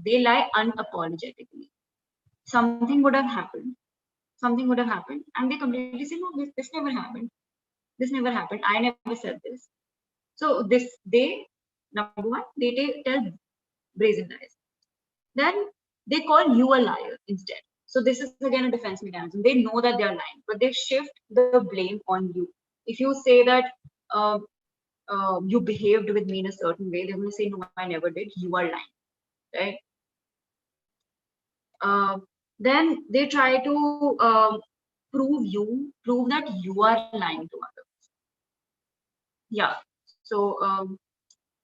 lie unapologetically. Something would have happened. Something would have happened, and they completely say, "No, this never happened. This never happened. I never said this." So they number one, they tell brazen lies. Then they call you a liar instead. So this is again a defense mechanism. They know that they are lying, but they shift the blame on you. If you say that uh, you behaved with me in a certain way, they're going to say, "No, I never did. You are lying," right? Then they try to prove that you are lying to others. Yeah. So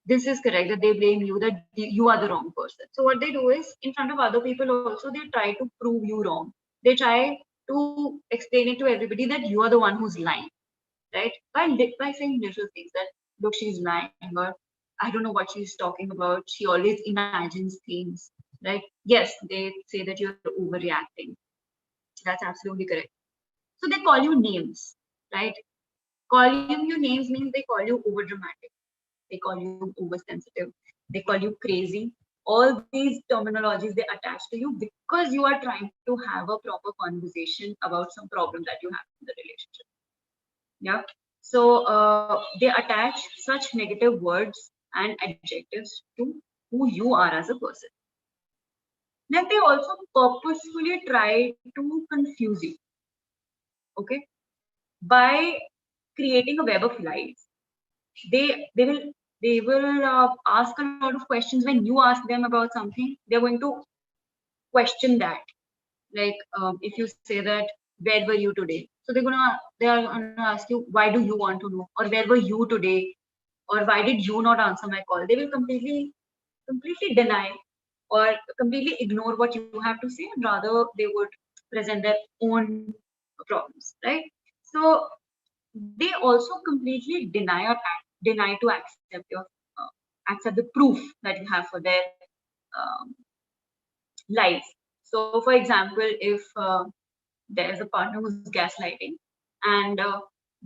this is correct that they blame you that you are the wrong person. So what they do is in front of other people also they try to prove you wrong. They try to explain it to everybody that you are the one who's lying, right? By saying little things that look, she's lying, or I don't know what she's talking about. She always imagines things, right? Yes, they say that you're overreacting. That's absolutely correct. So they call you names, right? Calling you names means they call you over dramatic. They call you oversensitive, they call you crazy. All these terminologies they attach to you because you are trying to have a proper conversation about some problem that you have in the relationship. Yeah. So they attach such negative words and adjectives to who you are as a person. Then they also purposefully try to confuse you, okay, by creating a web of lies. They will ask a lot of questions when you ask them about something. They're going to question that. Like if you say that, where were you today? So they are gonna ask you, why do you want to know, or where were you today, or why did you not answer my call? They will completely deny or completely ignore what you have to say, and rather they would present their own problems, right? So they also completely deny to accept your accept the proof that you have for their um, lies. So, for example, if there's a partner who's gaslighting and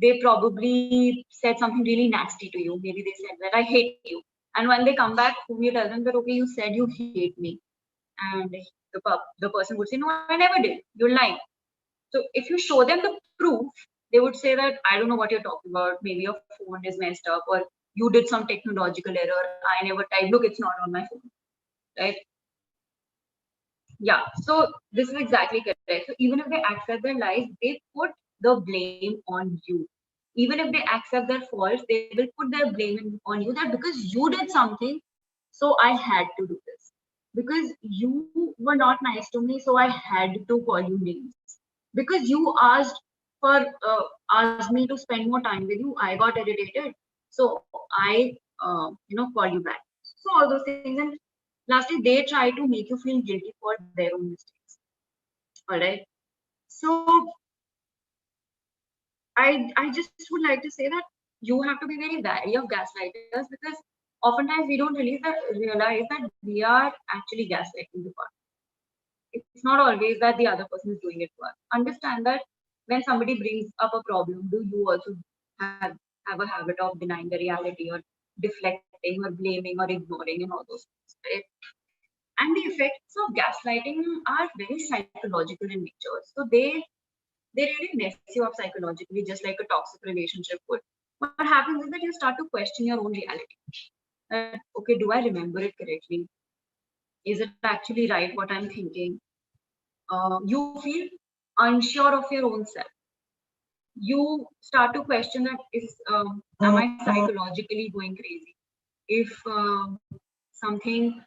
they probably said something really nasty to you, maybe they said that I hate you, and when they come back home, you tell them that okay, you said you hate me, and the person would say no, I never did. You're lying. So if you show them the proof, they would say that I don't know what you're talking about. Maybe your phone is messed up, or you did some technological error. I never typed. Look, it's not on my phone, right? Yeah. So this is exactly correct. So even if they accept their lies, they put the blame on you. Even if they accept their faults, they will put their blame on you that because you did something, so I had to do this. Because you were not nice to me, so I had to call you names. Because you for asked me to spend more time with you, I got irritated, so I call you back. So all those things, and lastly they try to make you feel guilty for their own mistakes. All right. So I just would like to say that you have to be very wary of gaslighters, because oftentimes we don't realize that we are actually gaslighting the partner. It's not always that the other person is doing it to us. Understand that when somebody brings up a problem, do you also have a habit of denying the reality, or deflecting, or blaming, or ignoring, and all those things, right? And the effects of gaslighting are very psychological in nature. So they really mess you up psychologically, just like a toxic relationship would. What happens is that you start to question your own reality. Okay, do I remember it correctly? Is it actually right what I'm thinking? You feel unsure of your own self. You start to question that am I psychologically going crazy? if something,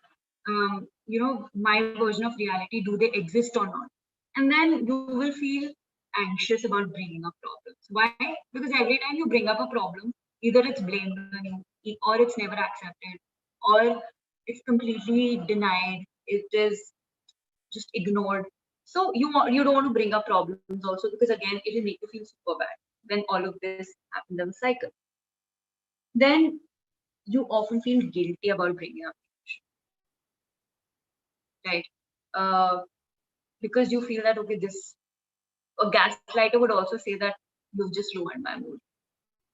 my version of reality, do they exist or not? And then you will feel anxious about bringing up problems. Why? Because every time you bring up a problem, either it's blamed on you, or it's never accepted, or it's completely denied. It is just ignored. So you don't want to bring up problems also, because again it will make you feel super bad when all of this happens in a cycle. Then you often feel guilty about bringing up, right? Uh, because you feel that, okay, this, a gaslighter would also say that you've just ruined my mood.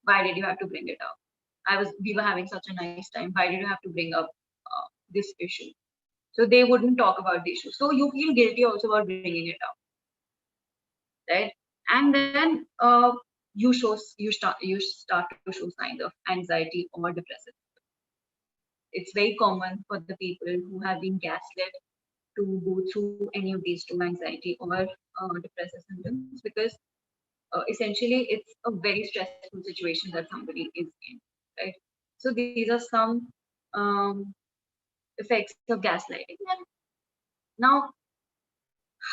Why did you have to bring it up? We were having such a nice time. Why did you have to bring up this issue? So they wouldn't talk about the issue. So you feel guilty also about bringing it up, right? And then you start to show signs of anxiety or depressive. It's very common for the people who have been gaslit to go through any of these two, anxiety or depressive symptoms, because essentially it's a very stressful situation that somebody is in, right? So these are some effects of gaslighting. And now,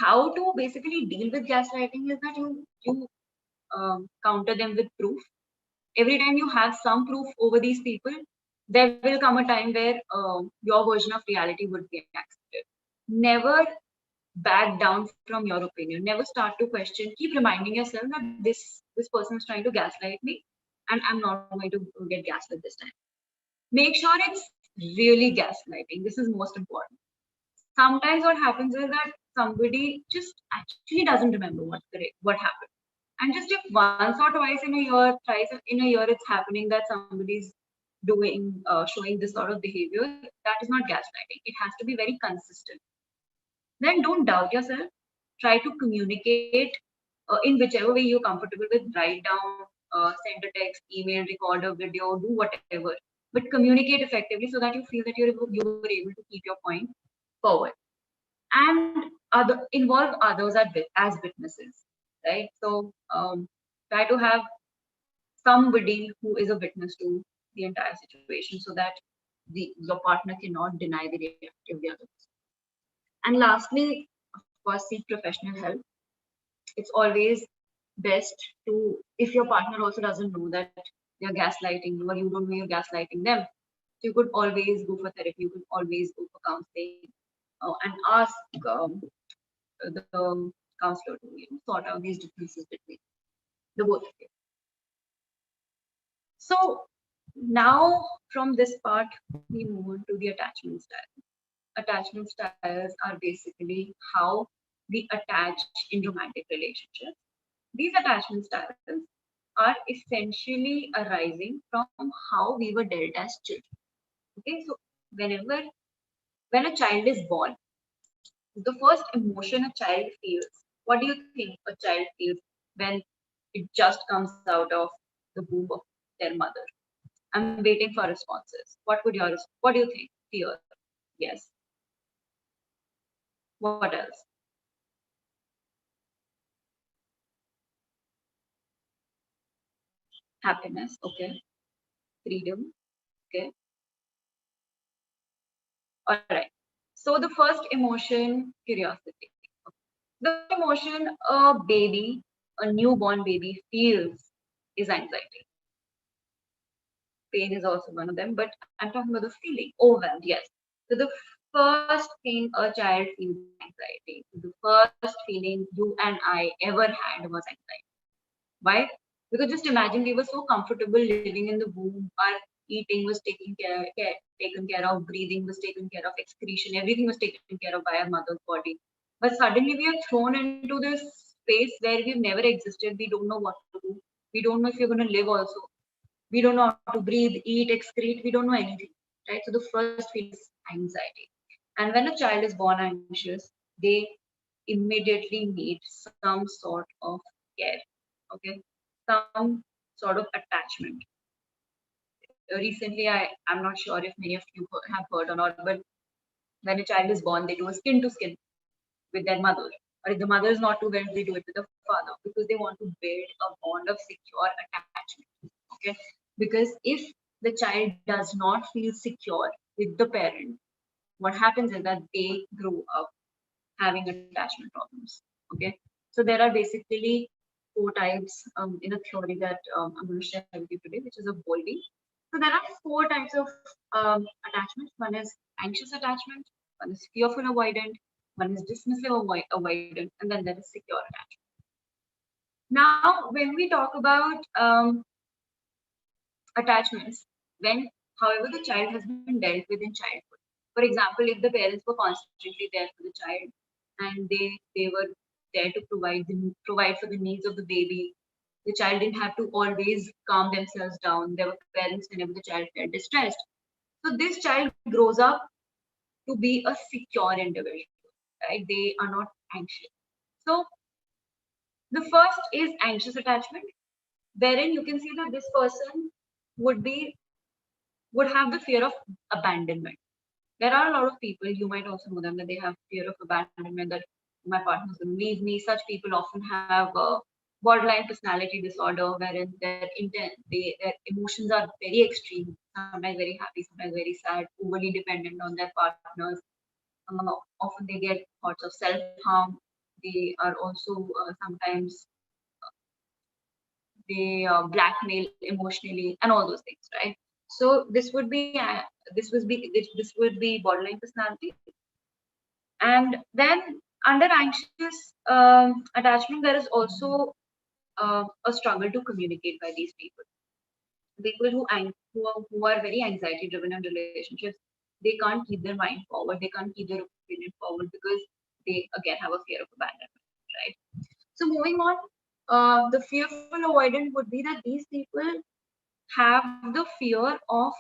how to basically deal with gaslighting is that you counter them with proof. Every time you have some proof over these people, there will come a time where your version of reality would be accepted. Never back down from your opinion. Never start to question. Keep reminding yourself that this person is trying to gaslight me, and I'm not going to get gaslit this time. Make sure it's really gaslighting. This is most important. Sometimes what happens is that somebody just actually doesn't remember what happened. And just if once or twice in a year, thrice in a year, it's happening that somebody's showing this sort of behavior, that is not gaslighting. It has to be very consistent. Then don't doubt yourself. Try to communicate in whichever way you're comfortable with. Write down, send a text, email, record a video, do whatever. But communicate effectively so that you feel that you were able to keep your point forward. And involve others as witnesses, right? So try to have somebody who is a witness to the entire situation, so that your partner cannot deny the reality of the other person. And lastly, of course, seek professional help. It's always best to, if your partner also doesn't know that you're gaslighting you, or you don't know you're gaslighting them, so you could always go for therapy, you could always go for counseling, and ask the counselor to sort out these differences between the both of you. So now from this part, we move on to the attachment style. Attachment styles are basically how we attach in romantic relationships. These attachment styles are essentially arising from how we were dealt as children. Okay, so when a child is born, the first emotion a child feels, what do you think a child feels when it just comes out of the womb of their mother? I'm waiting for responses. What do you think? Fear. Yes. What else? Happiness. Okay. Freedom. Okay. All right. So the first emotion, curiosity. The emotion a newborn baby feels is anxiety. Pain is also one of them, but I'm talking about the feeling, overwhelmed. Yes. So the first thing a child feels is anxiety. The first feeling you and I ever had was anxiety. Why? Because just imagine, we were so comfortable living in the womb. Our eating was taken care of, breathing was taken care of, excretion, everything was taken care of by our mother's body. But suddenly we are thrown into this space where we've never existed. We don't know what to do. We don't know if you're going to live also. We don't know how to breathe, eat, excrete. We don't know anything, right? So the first feeling is anxiety. And when a child is born anxious, they immediately need some sort of care, okay? Some sort of attachment. Recently, I'm not sure if many of you have heard or not, but when a child is born, they do a skin to skin with their mother. Or if the mother is not too well, they do it with the father, because they want to build a bond of secure attachment. Okay, because if the child does not feel secure with the parent, what happens is that they grow up having attachment problems. Okay, so there are basically four types in a theory that I'm going to share with you today, which is a Bowlby. So there are four types of attachment. One is anxious attachment, one is fearful avoidant, one is dismissive avoidant, and then there is secure attachment. Now, when we talk about attachments, when, however, the child has been dealt with in childhood. For example, if the parents were constantly there for the child and they were there to provide for the needs of the baby, the child didn't have to always calm themselves down. There were parents whenever the child felt distressed. So this child grows up to be a secure individual, right? They are not anxious. So the first is anxious attachment, wherein you can see that this person would be would have the fear of abandonment. There are a lot of people, you might also know them, that they have fear of abandonment, that my partner's going to leave me. Such people often have a borderline personality disorder, wherein their emotions are very extreme, sometimes very happy, sometimes very sad, overly dependent on their partners. Often they get thoughts of self-harm. They are also sometimes they blackmail emotionally and all those things, right? So this would be borderline personality. And then under anxious attachment, there is also a struggle to communicate by these people. People who are very anxiety driven in relationships, they can't keep their mind forward, they can't keep their opinion forward because they again have a fear of abandonment, right? So moving on, the fearful avoidant would be that these people have the fear of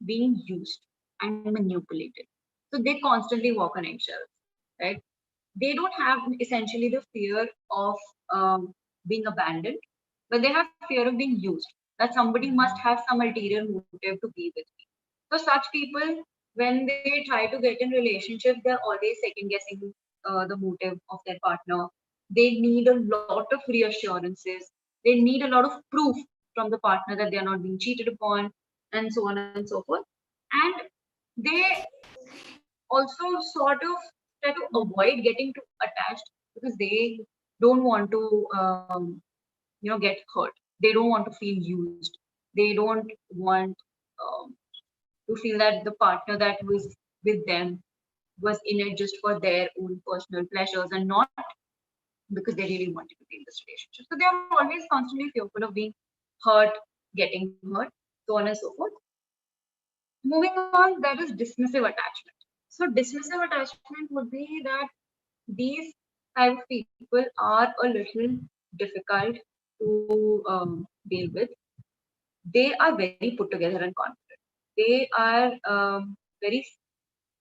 being used and manipulated. So they constantly walk on eggshells, right? They don't have essentially the fear of being abandoned, but they have fear of being used. That somebody must have some ulterior motive to be with me. So such people, when they try to get in relationship, they're always second guessing the motive of their partner. They need a lot of reassurances. They need a lot of proof from the partner that they are not being cheated upon, and so on and so forth. And they also sort of try to avoid getting too attached because they don't want to get hurt. They don't want to feel used. They don't want to feel that the partner that was with them was in it just for their own personal pleasures and not because they really wanted to be in this relationship. So they are always constantly fearful of being hurt, getting hurt, so on and so forth. Moving on, that is dismissive attachment. So dismissive attachment would be that these type of people are a little difficult to deal with. They are very put together and confident. They are very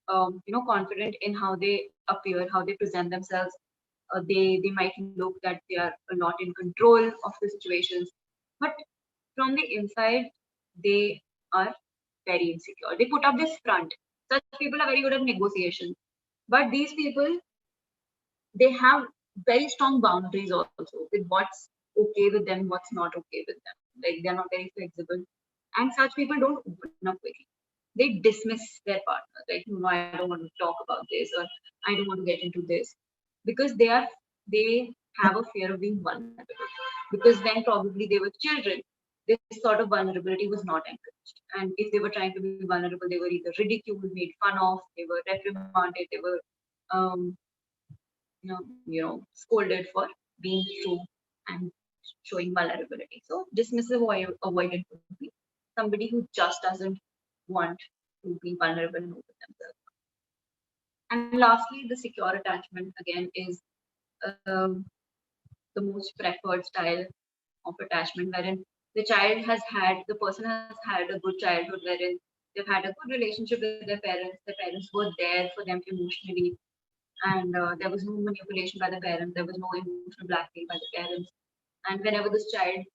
confident in how they appear, how they present themselves. They might look that they are not in control of the situations, but from the inside they are very insecure. They put up this front. Such people are very good at negotiation, but these people, they have very strong boundaries also with what's okay with them, what's not okay with them. Like they're not very flexible, and such people don't open up quickly. They dismiss their partner, like, no, I don't want to talk about this, or I don't want to get into this, because they have a fear of being vulnerable. Because when probably they were children, this sort of vulnerability was not encouraged. And if they were trying to be vulnerable, they were either ridiculed, made fun of, they were reprimanded, they were um, scolded for being true and showing vulnerability. So dismissive avoidant would be somebody who just doesn't want to be vulnerable and open themselves. And lastly, the secure attachment again is um, the most preferred style of attachment, wherein the person has had a good childhood, wherein they've had a good relationship with their parents. Their parents were there for them emotionally, and there was no manipulation by the parents. There was no emotional blackmail by the parents. And whenever this child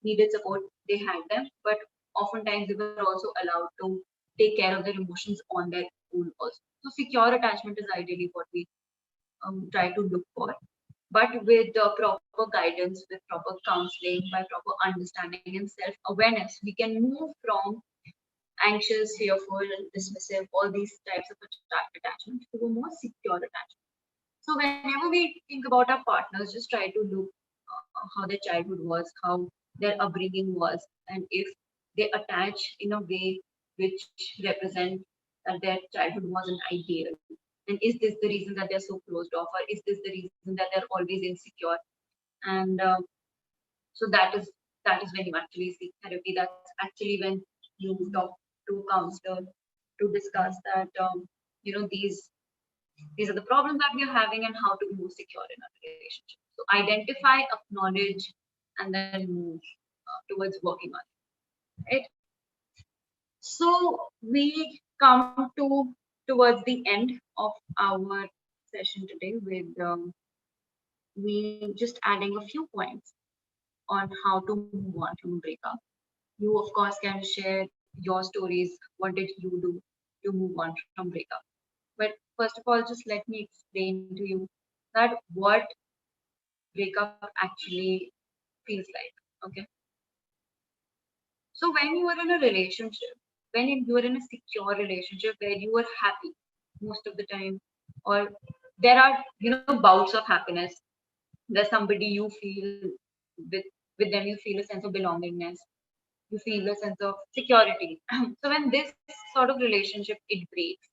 needed support, they had them. But oftentimes they were also allowed to take care of their emotions on their own also. So secure attachment is ideally what we try to look for. But with proper guidance, with proper counseling, by proper understanding and self-awareness, we can move from anxious, fearful, dismissive, all these types of attachment to a more secure attachment. So whenever we think about our partners, just try to look how their childhood was, how their upbringing was, and if they attach in a way which represent that their childhood wasn't ideal. And is this the reason that they're so closed off, or is this the reason that they're always insecure? And so that is when you actually seek therapy. That's actually when you talk to a counselor to discuss that these are the problems that we're having and how to be more secure in our relationship. So identify, acknowledge, and then move towards working on it. Right? So we come towards the end of our session today with we just adding a few points on how to move on from a breakup. You of course can share your stories. What did you do to move on from breakup? But first of all, just let me explain to you that what breakup actually feels like. Okay. So when you are in a relationship, when you are in a secure relationship where you are happy most of the time, or there are bouts of happiness. There's somebody you feel with with them you feel a sense of belongingness. You feel a sense of security. So when this sort of relationship it breaks,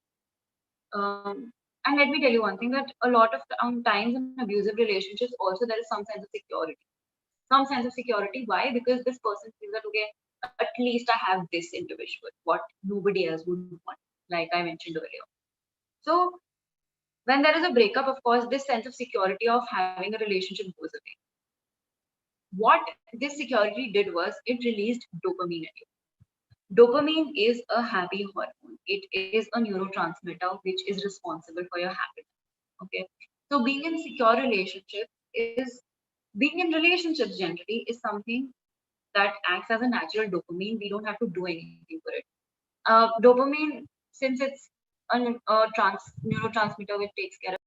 and let me tell you one thing, that a lot of times in abusive relationships also there is some sense of security. Some sense of security. Why? Because this person feels that, okay, at least I have this individual, what nobody else would want, like I mentioned earlier. So when there is a breakup, of course, this sense of security of having a relationship goes away. What this security did was it released dopamine in you. Dopamine is a happy hormone. It is a neurotransmitter which is responsible for your happiness. Okay. So being in secure relationships is being in relationships generally is something that acts as a natural dopamine. We don't have to do anything for it. Dopamine, since it's a neurotransmitter which takes care of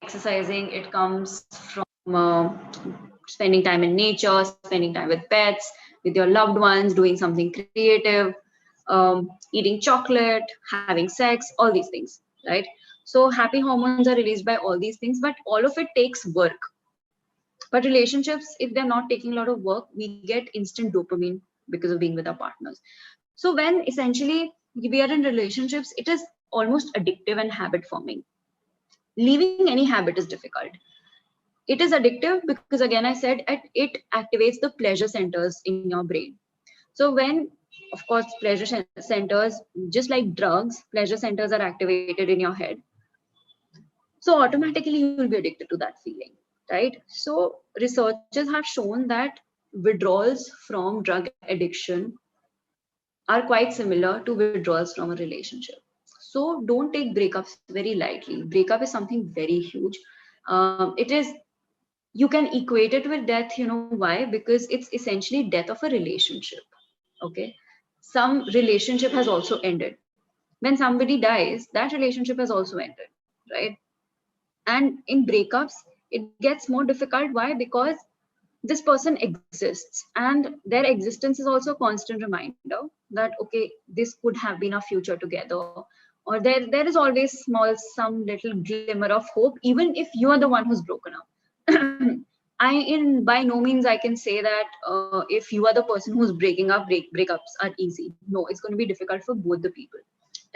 exercising, it comes from spending time in nature, spending time with pets, with your loved ones, doing something creative, eating chocolate, having sex, all these things, right? So happy hormones are released by all these things, but all of it takes work. But relationships, if they're not taking a lot of work, we get instant dopamine because of being with our partners. So when essentially we are in relationships, it is almost addictive and habit forming. Leaving any habit is difficult. It is addictive because, again, I said it activates the pleasure centers in your brain. So when, of course, pleasure centers, just like drugs, pleasure centers are activated in your head. So automatically you will be addicted to that feeling, right? So researchers have shown that withdrawals from drug addiction are quite similar to withdrawals from a relationship. So don't take breakups very lightly. Breakup is something very huge. It is, you can equate it with death. You know why? Because it's essentially death of a relationship. Okay. Some relationship has also ended. When somebody dies, that relationship has also ended, right? And in breakups, it gets more difficult. Why? Because this person exists and their existence is also a constant reminder that, okay, this could have been a future together, or there is always some little glimmer of hope, even if you are the one who's broken up. By no means I can say that if you are the person who's breaking up, breakups are easy. No, it's going to be difficult for both the people,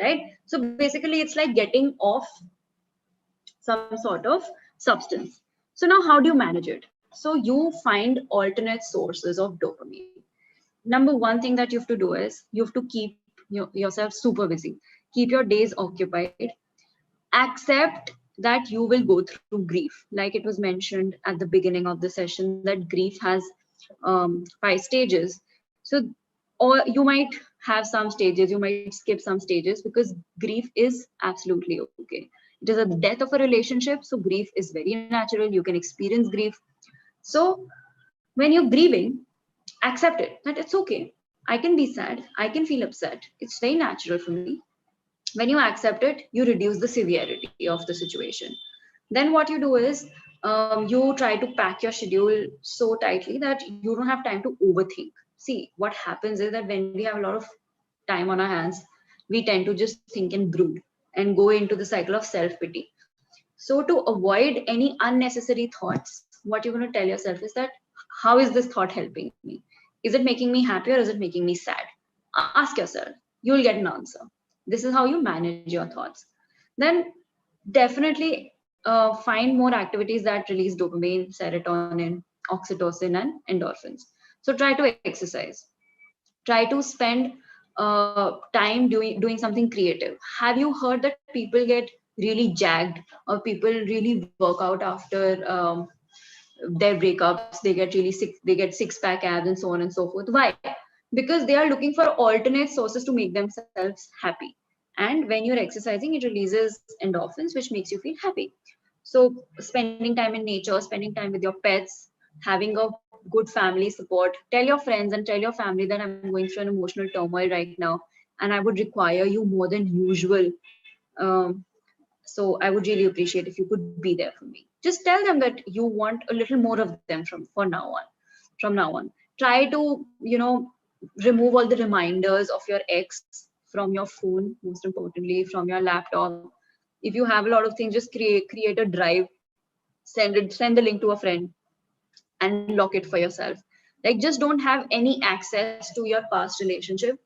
right? So basically it's like getting off some sort of substance. So now how do you manage it? So you find alternate sources of dopamine. Number one thing that you have to do is you have to keep yourself super busy. Keep your days occupied. Accept that you will go through grief. Like it was mentioned at the beginning of the session, that grief has 5 stages. So, or you might have some stages, you might skip some stages, because grief is absolutely okay. It is a death of a relationship, so grief is very natural. You can experience grief. So when you're grieving, accept it, that it's okay. I can be sad, I can feel upset. It's very natural for me. When you accept it, you reduce the severity of the situation. Then what you do is You try to pack your schedule so tightly that you don't have time to overthink. See, what happens is that when we have a lot of time on our hands, we tend to just think and brood and go into the cycle of self pity. So, to avoid any unnecessary thoughts, what you're going to tell yourself is that how is this thought helping me? Is it making me happy or is it making me sad? Ask yourself, you'll get an answer. This is how you manage your thoughts. Then definitely find more activities that release dopamine, serotonin, oxytocin, and endorphins. So try to exercise. Try to spend time doing something creative. Have you heard that people get really jagged, or people really work out after their breakups? They get really sick, they get six-pack abs and so on and so forth. Why? Because they are looking for alternate sources to make themselves happy. And when you're exercising, it releases endorphins, which makes you feel happy. So spending time in nature, spending time with your pets, having a good family support. Tell your friends and tell your family that I'm going through an emotional turmoil right now, and I would require you more than usual. Um, so I would really appreciate if you could be there for me. Just tell them that you want a little more of them for now on. From now on, try to remove all the reminders of your ex from your phone. Most importantly, from your laptop. If you have a lot of things, just create a drive, send the link to a friend, and lock it for yourself. Like, just don't have any access to your past relationship,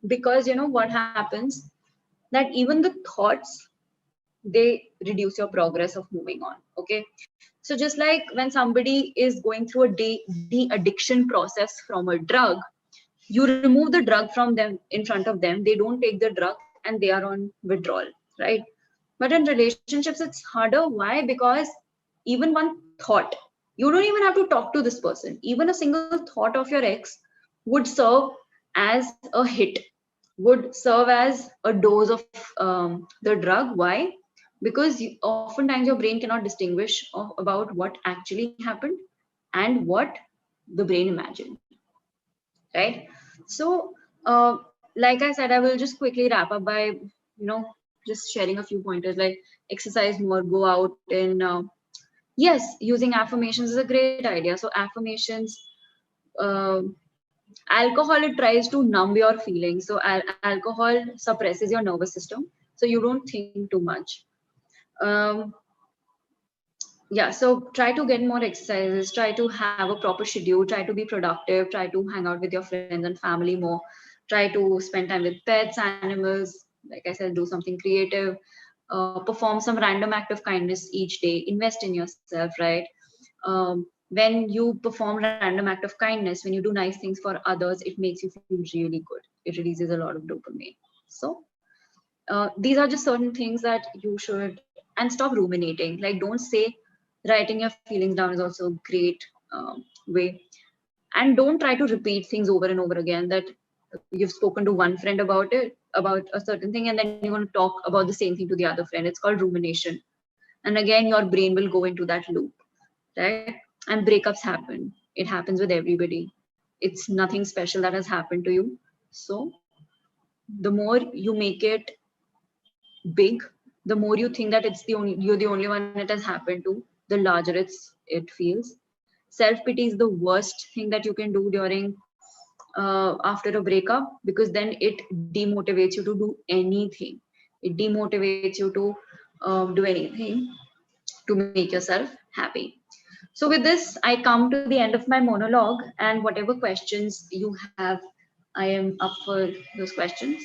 because what happens, that even the thoughts, they reduce your progress of moving on. Okay, so just like when somebody is going through a de-addiction process from a drug, you remove the drug from them, in front of them, they don't take the drug and they are on withdrawal, right? But in relationships it's harder. Why? Because even one thought, you don't even have to talk to this person, even a single thought of your ex would serve as a hit, would serve as a dose of the drug. Why? Because oftentimes your brain cannot distinguish about what actually happened and what the brain imagined, right? So like I said, I will just quickly wrap up by just sharing a few pointers, like exercise more, go out, and yes, using affirmations is a great idea. So affirmations, uh, alcohol, it tries to numb your feelings. So alcohol suppresses your nervous system, so you don't think too much. um, yeah, so try to get more exercises, try to have a proper schedule, try to be productive, try to hang out with your friends and family more, try to spend time with pets, animals, like I said, do something creative, perform some random act of kindness each day, invest in yourself, right? When you perform random act of kindness, when you do nice things for others, it makes you feel really good. It releases a lot of dopamine. So these are just certain things that you should, and stop ruminating. Like, don't say, writing your feelings down is also a great way. And don't try to repeat things over and over again, that you've spoken to one friend about it, about a certain thing, and then you're going to talk about the same thing to the other friend. It's called rumination. And again, your brain will go into that loop, right? And breakups happen. It happens with everybody. It's nothing special that has happened to you. So the more you make it big, the more you think that you're the only one it has happened to, the larger it feels. Self-pity is the worst thing that you can do during after a breakup, because then it demotivates you to do anything. It demotivates you to do anything to make yourself happy. So with this, I come to the end of my monologue, and whatever questions you have, I am up for those questions.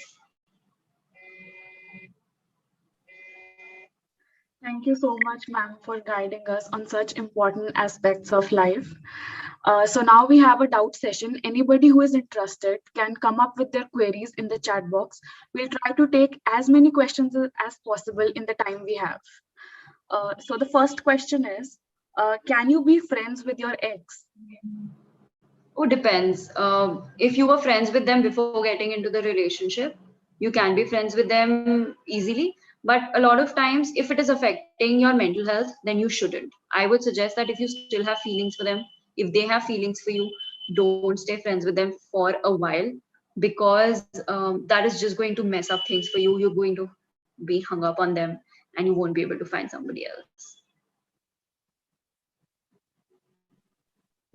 Thank you so much, ma'am, for guiding us on such important aspects of life. So now we have a doubt session. Anybody who is interested can come up with their queries in the chat box. We'll try to take as many questions as possible in the time we have. So the first question is, can you be friends with your ex? Oh, depends. If you were friends with them before getting into the relationship, you can be friends with them easily. But a lot of times, if it is affecting your mental health, then you shouldn't. I would suggest that if you still have feelings for them, if they have feelings for you, don't stay friends with them for a while, because that is just going to mess up things for you. You're going to be hung up on them and you won't be able to find somebody else.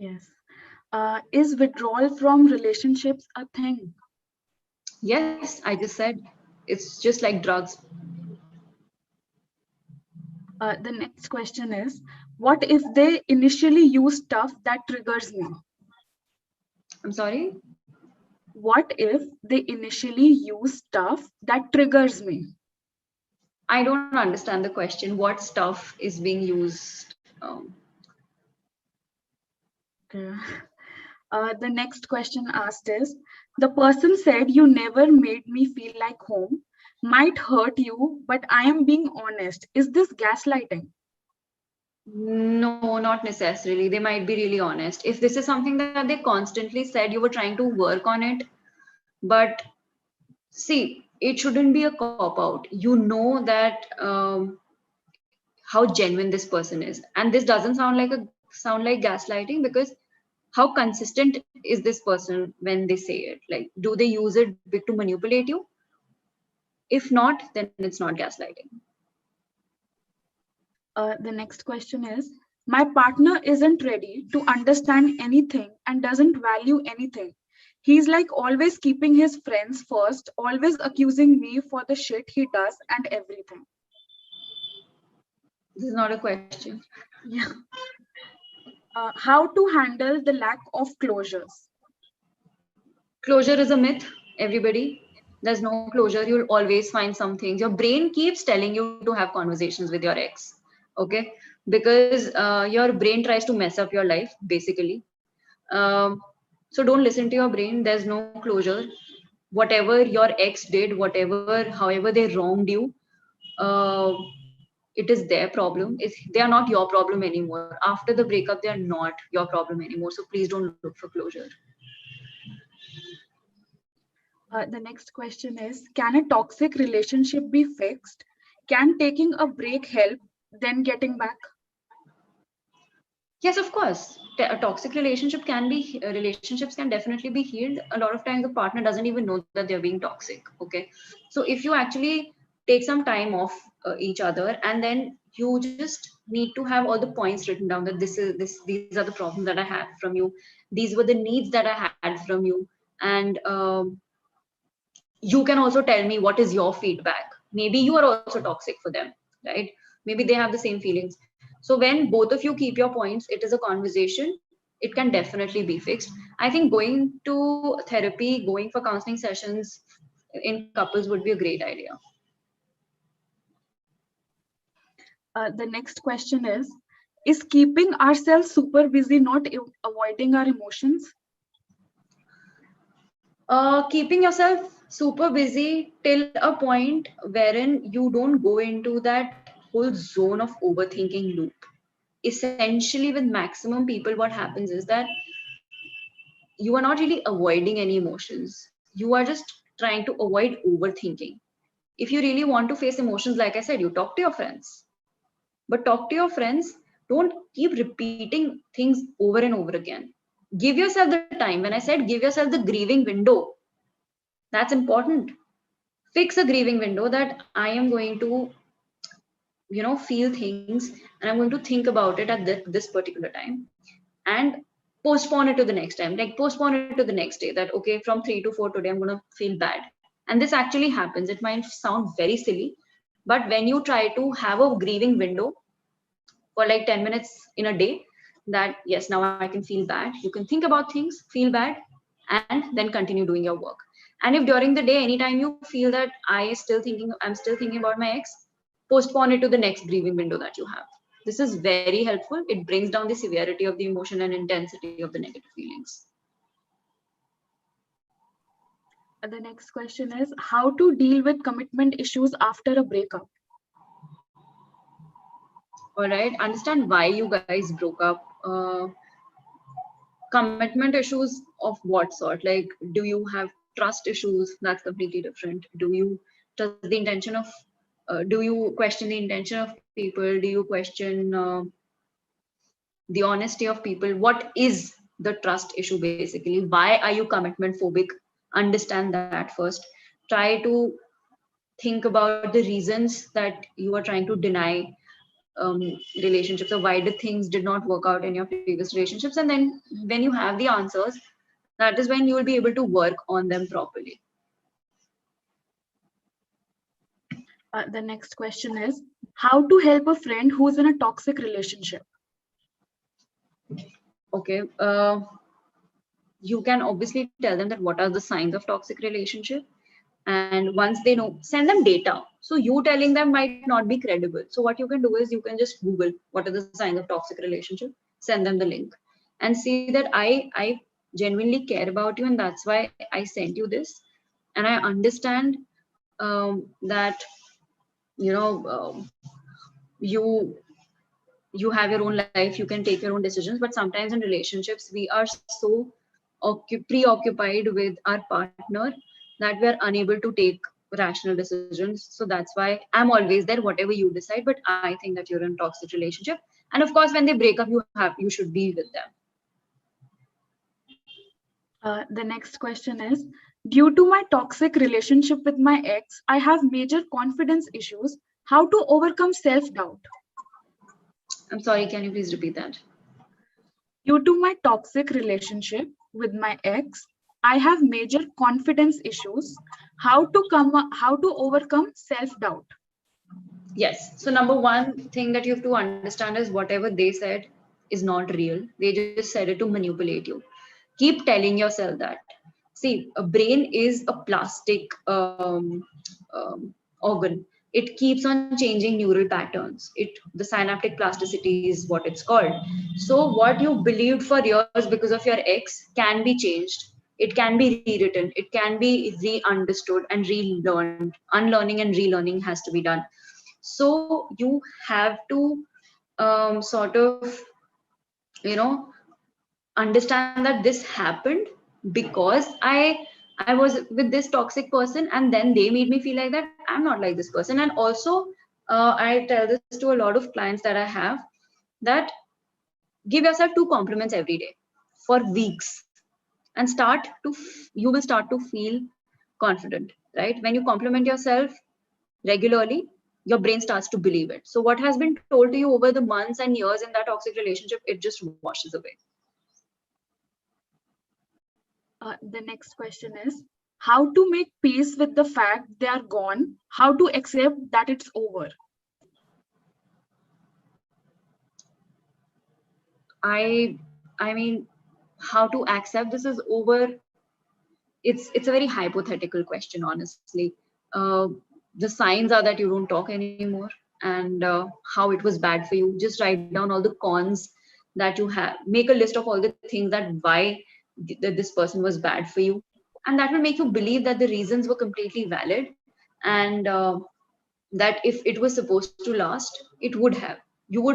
Yes. Is withdrawal from relationships a thing? Yes, I just said it's just like drugs. The next question is, what if they initially use stuff that triggers me? I'm sorry. What if they initially use stuff that triggers me? I don't understand the question. What stuff is being used? Okay. The next question asked is, the person said you never made me feel like home, might hurt you, but I am being honest. Is this gaslighting? No, not necessarily. They might be really honest. If this is something that they constantly said, you were trying to work on it, but see, it shouldn't be a cop out. You know that how genuine this person is, and this doesn't sound like gaslighting, because how consistent is this person when they say it? Like, do they use it to manipulate you? If not, then it's not gaslighting. The next question is, my partner isn't ready to understand anything and doesn't value anything. He's like always keeping his friends first, always accusing me for the shit he does and everything. This is not a question. Yeah. How to handle the lack of closures? Closure is a myth, everybody. There's no closure. You'll always find some things. Your brain keeps telling you to have conversations with your ex, okay? Because your brain tries to mess up your life, basically. So don't listen to your brain. There's no closure. Whatever your ex did, however they wronged you, uh, it is their problem. They are not your problem anymore. After the breakup, they are not your problem anymore. So please don't look for closure. The next question is, can a toxic relationship be fixed? Can taking a break help, then getting back? Yes, of course. A toxic relationship can be relationships can definitely be healed. A lot of times the partner doesn't even know that they're being toxic. Okay, so if you actually take some time off each other, and then you just need to have all the points written down, that these are the problems that I had from you. These were the needs that I had from you, and you can also tell me what is your feedback. Maybe you are also toxic for them, right? Maybe they have the same feelings. So when both of you keep your points, it is a conversation. It can definitely be fixed. I think going to therapy, going for counseling sessions in couples would be a great idea. The next question is keeping ourselves super busy not avoiding our emotions? Keeping yourself super busy till a point wherein you don't go into that whole zone of overthinking loop. Essentially, with maximum people, what happens is that you are not really avoiding any emotions. You are just trying to avoid overthinking. If you really want to face emotions, like I said, you talk to your friends. But talk to your friends, don't keep repeating things over and over again. Give yourself the time. When I said give yourself the grieving window, that's important. Fix a grieving window that I am going to, feel things, and I'm going to think about it at this particular time, and postpone it to the next time. Like, postpone it to the next day, that okay, from 3 to 4 today I'm going to feel bad. And this actually happens. It might sound very silly, but when you try to have a grieving window for like 10 minutes in a day, that yes, now I can feel bad, you can think about things, feel bad, and then continue doing your work. And if during the day, anytime you feel that I'm still thinking about my ex, postpone it to the next grieving window that you have. This is very helpful. It brings down the severity of the emotion and intensity of the negative feelings. The next question is, how to deal with commitment issues after a breakup? All right, understand why you guys broke up. Commitment issues of what sort? Like, do you have trust issues? That's completely different. Do you trust the intention of do you question the intention of people? Do you question the honesty of people? What is the trust issue basically? Why are you commitment phobic? Understand that first. Try to think about the reasons that you are trying to deny relationships, or why the things did not work out in your previous relationships. And then when you have the answers, that is when you will be able to work on them properly. The next question is, how to help a friend who's in a toxic relationship? Okay. You can obviously tell them that what are the signs of toxic relationship. And once they know, send them data. So you telling them might not be credible. So what you can do is you can just Google what are the signs of toxic relationship, send them the link, and see that I genuinely care about you, and that's why I sent you this. And I understand that you know you you have your own life, you can take your own decisions, but sometimes in relationships we are so preoccupied with our partner that we are unable to take rational decisions. So that's why I'm always there, whatever you decide, but I think that you're in a toxic relationship. And of course, when they break up, you should be with them. The next question is, due to my toxic relationship with my ex, I have major confidence issues. How to overcome self-doubt? I'm sorry, can you please repeat that? Due to my toxic relationship with my ex, I have major confidence issues. How to overcome self-doubt? Yes. So number one thing that you have to understand is whatever they said is not real. They just said it to manipulate you. Keep telling yourself that. See, a brain is a plastic organ. It keeps on changing neural patterns. The synaptic plasticity is what it's called. So what you believed for years because of your ex can be changed. It can be rewritten. It can be re-understood and relearned. Unlearning and relearning has to be done. So you have to sort of, you know, understand that this happened because I was with this toxic person, and then they made me feel like that I'm not like this person. And also I tell this to a lot of clients that I have, that give yourself 2 compliments every day for weeks, and you will start to feel confident, right? When you compliment yourself regularly, your brain starts to believe it. So what has been told to you over the months and years in that toxic relationship, it just washes away. The next question is, how to make peace with the fact they are gone? How to accept that it's over? I mean, how to accept this is over? It's a very hypothetical question, honestly. Uh, the signs are that you don't talk anymore, and how it was bad for you. Just write down all the cons that you have. Make a list of all the things that why this person was bad for you, and that will make you believe that the reasons were completely valid, and that if it was supposed to last, you would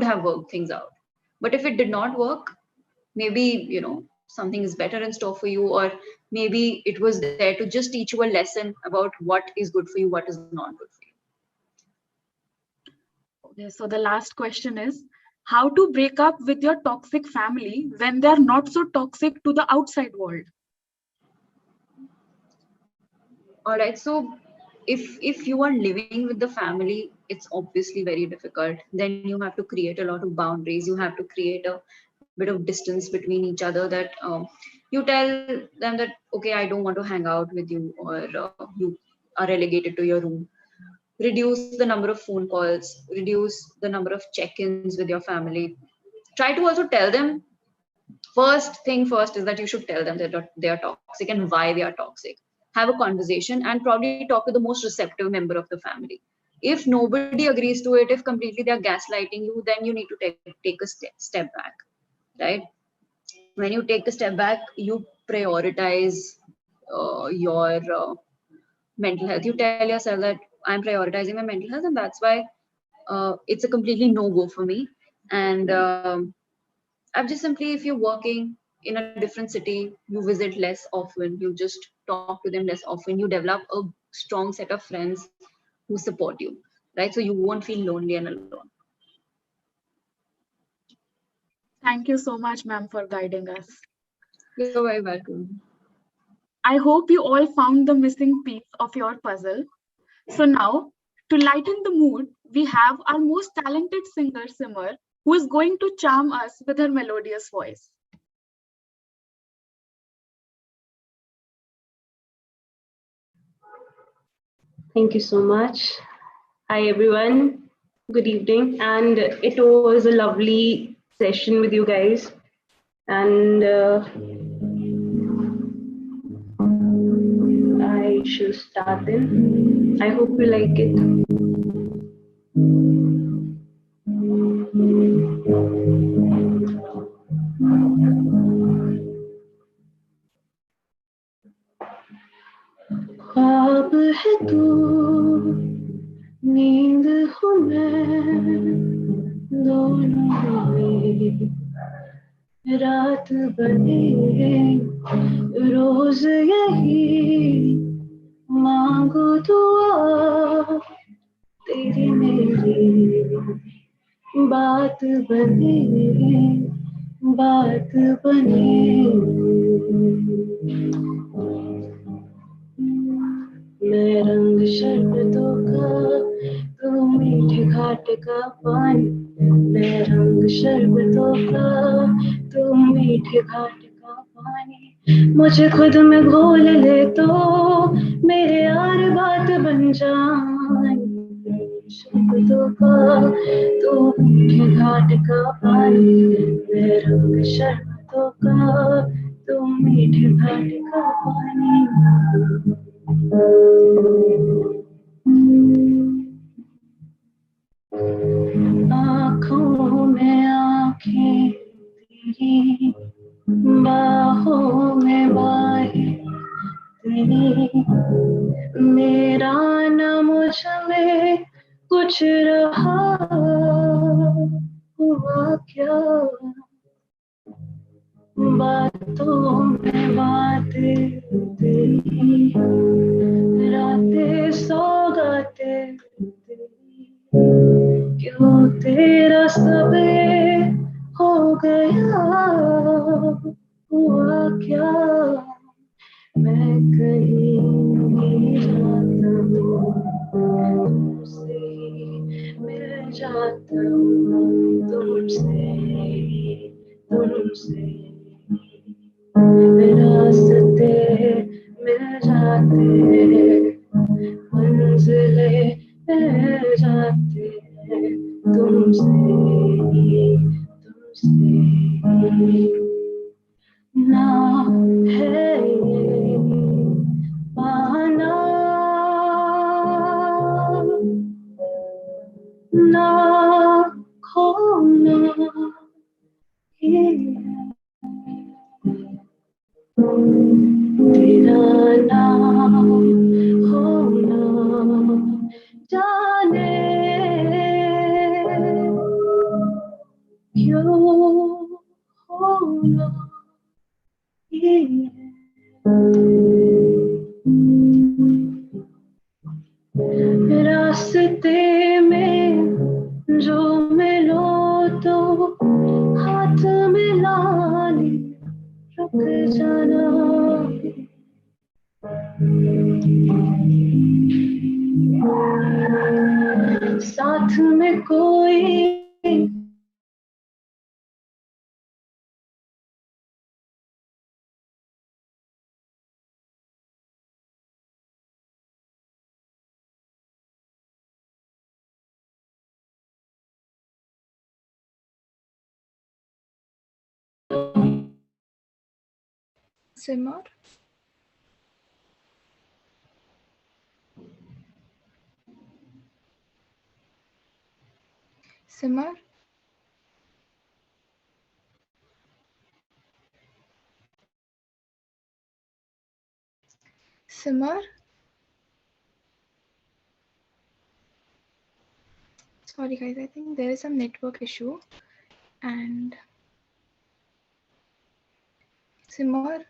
have worked things out. But if it did not work, maybe something is better in store for you, or maybe it was there to just teach you a lesson about what is good for you, what is not good for you. Okay, so the last question is, how to break up with your toxic family when they're not so toxic to the outside world? All right, so if you are living with the family, it's obviously very difficult. Then you have to create a lot of boundaries. You have to create a bit of distance between each other, that you tell them that, okay, I don't want to hang out with you, or you are relegated to your room. Reduce the number of phone calls, reduce the number of check-ins with your family. Try to also tell them, first thing first is that you should tell them that they are toxic and why they are toxic. Have a conversation and probably talk to the most receptive member of the family. If nobody agrees to it, if completely they are gaslighting you, then you need to take a step back, right? When you take a step back, you prioritize your mental health. You tell yourself that I'm prioritizing my mental health, and that's why it's a completely no-go for me. And I've just simply, if you're working in a different city, you visit less often, you just talk to them less often, you develop a strong set of friends who support you, right? So you won't feel lonely and alone. Thank you so much, ma'am, for guiding us. You're very welcome. I hope you all found the missing piece of your puzzle. So now, to lighten the mood, we have our most talented singer, Simar, who is going to charm us with her melodious voice. Thank you so much. Hi, everyone. Good evening. And it was a lovely session with you guys. And I shall start then. I hope you like it. ख्वाब है तू नींद हूँ मैं दोनों में रात बने रोज यही मांगो दुआ तेरी मेरी बात बने बात बने मैं रंग शरबतों का तू मीठे घाट का पानी मैं रंग शरबतों का तू मीठे घाट का पानी मुझे खुद में घोल ले तो मेरे यार बात बन जाए शरबतों का तू मीठे घाट का पानी मैं रंग शरबतों का तू मीठे घाट का पानी आँखों में आँखें तेरी बाहों में बाहें तेरी मेरा न मुझ में कुछ रहा हुआ क्या बातों में बातें तेरी रातें सौगातें तेरी क्यों तेरा सब हो गया हुआ क्या मैं कहीं नहीं जाता हूँ तुमसे मिल जाता हूँ तुमसे तुमसे रास्ते मिल जाते मंजिलें मिल जाते तुमसे तुमसे ना है ये बहाना ना खोना ये तेरा नाम होना जाने क्यों होना ये रास्ते में जो मिलो तो हाथ मिलाने रुक जाना साथ में कोई Simar? Simar? Simar? Sorry guys, I think there is some network issue. And Simar?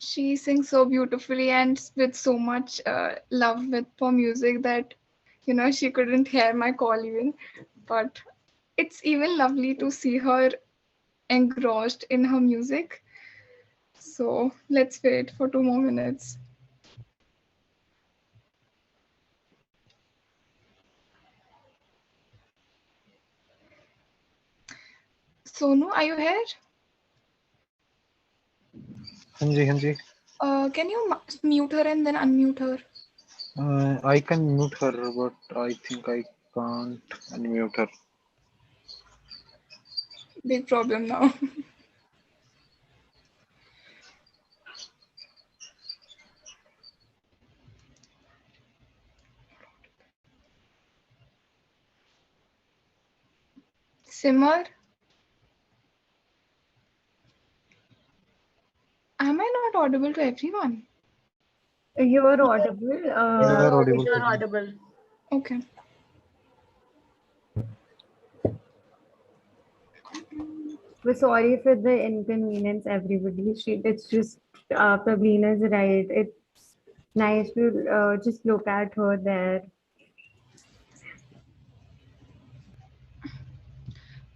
She sings so beautifully and with so much love with for music that she couldn't hear my call even. But it's even lovely to see her engrossed in her music. So let's wait for 2 more minutes. Sonu, are you here? हाँ जी, हाँ जी. Can you mute her and then unmute her? I can mute her, but I think I can't unmute her. Big problem now. Simmer, am I not audible to everyone? You're audible. You're audible You're to me. audible. Okay. We're sorry for the inconvenience, everybody. It's just Prablina's right. It's nice to just look at her there.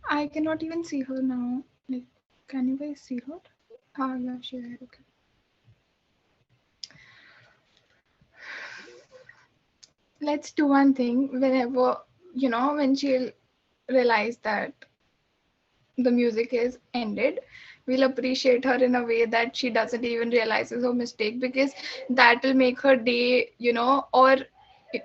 I cannot even see her now. Like, can you guys see her? Ah, yeah, she's there. Okay. Let's do one thing. Whenever, when she'll realize that the music is ended, we'll appreciate her in a way that she doesn't even realize her mistake, because that will make her day, or if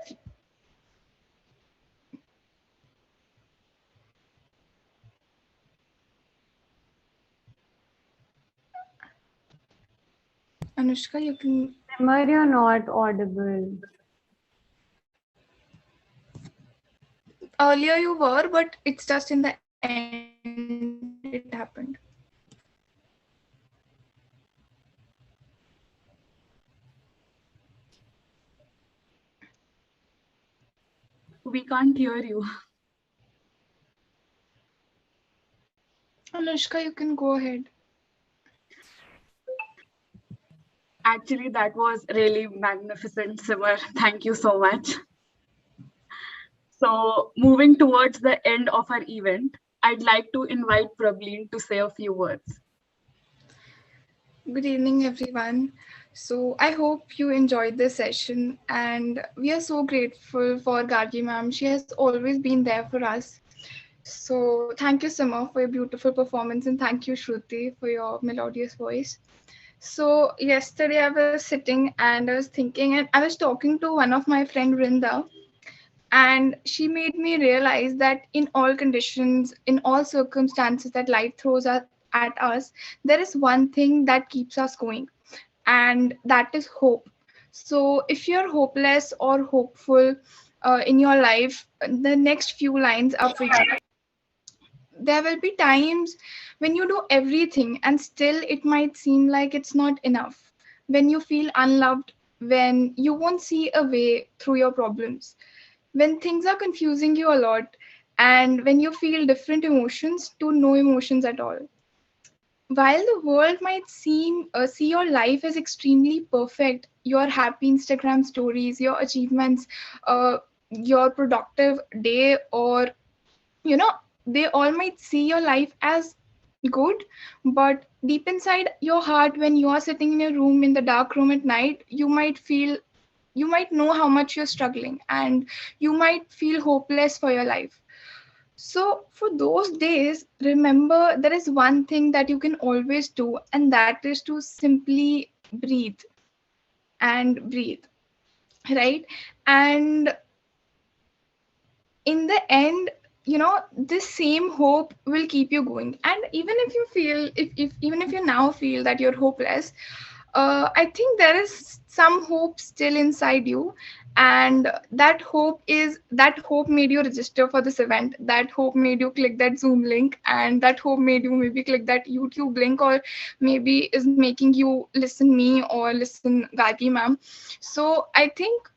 Anushka, you can. Simar, you're not audible. Earlier you were, but it's just in the end it happened. We can't hear you. Anushka, you can go ahead. Actually, that was really magnificent, Simar. Thank you so much. So, moving towards the end of our event, I'd like to invite Prableen to say a few words. Good evening, everyone. So, I hope you enjoyed this session, and we are so grateful for Gargi ma'am. She has always been there for us. So, thank you, Simar, for your beautiful performance, and thank you, Shruti, for your melodious voice. So, yesterday I was sitting and I was thinking, and I was talking to one of my friend Rinda, and she made me realize that in all conditions, in all circumstances that life throws at us, there is one thing that keeps us going, and that is hope. So if you're hopeless or hopeful in your life, the next few lines are for you. There will be times when you do everything and still it might seem like it's not enough, when you feel unloved, when you won't see a way through your problems, when things are confusing you a lot, and when you feel different emotions to no emotions at all. While the world might see your life as extremely perfect, your happy Instagram stories, your achievements, your productive day, or you know they all might see your life as good, but deep inside your heart, when you are sitting in your room in the dark room at night, you might know how much you're struggling, and you might feel hopeless for your life. So for those days, remember, there is one thing that you can always do, and that is to simply breathe and breathe, right? And in the end, this same hope will keep you going. And even if you feel, if even if you now feel that you're hopeless, I think there is some hope still inside you, and that hope made you register for this event, that hope made you click that Zoom link, and that hope made you maybe click that YouTube link, or maybe is making you listen me or listen Gayatri ma'am. So I think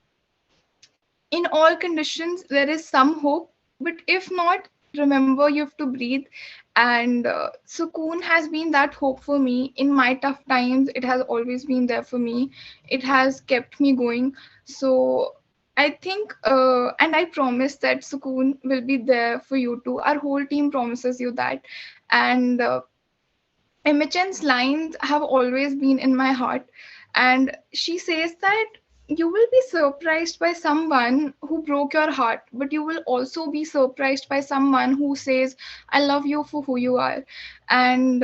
in all conditions there is some hope, but if not, remember you have to breathe. And Sukoon has been that hope for me in my tough times. It has always been there for me. It has kept me going. So I think, and I promise that Sukoon will be there for you too. Our whole team promises you that. And Imichen's lines have always been in my heart. And she says that you will be surprised by someone who broke your heart, but you will also be surprised by someone who says, I love you for who you are. And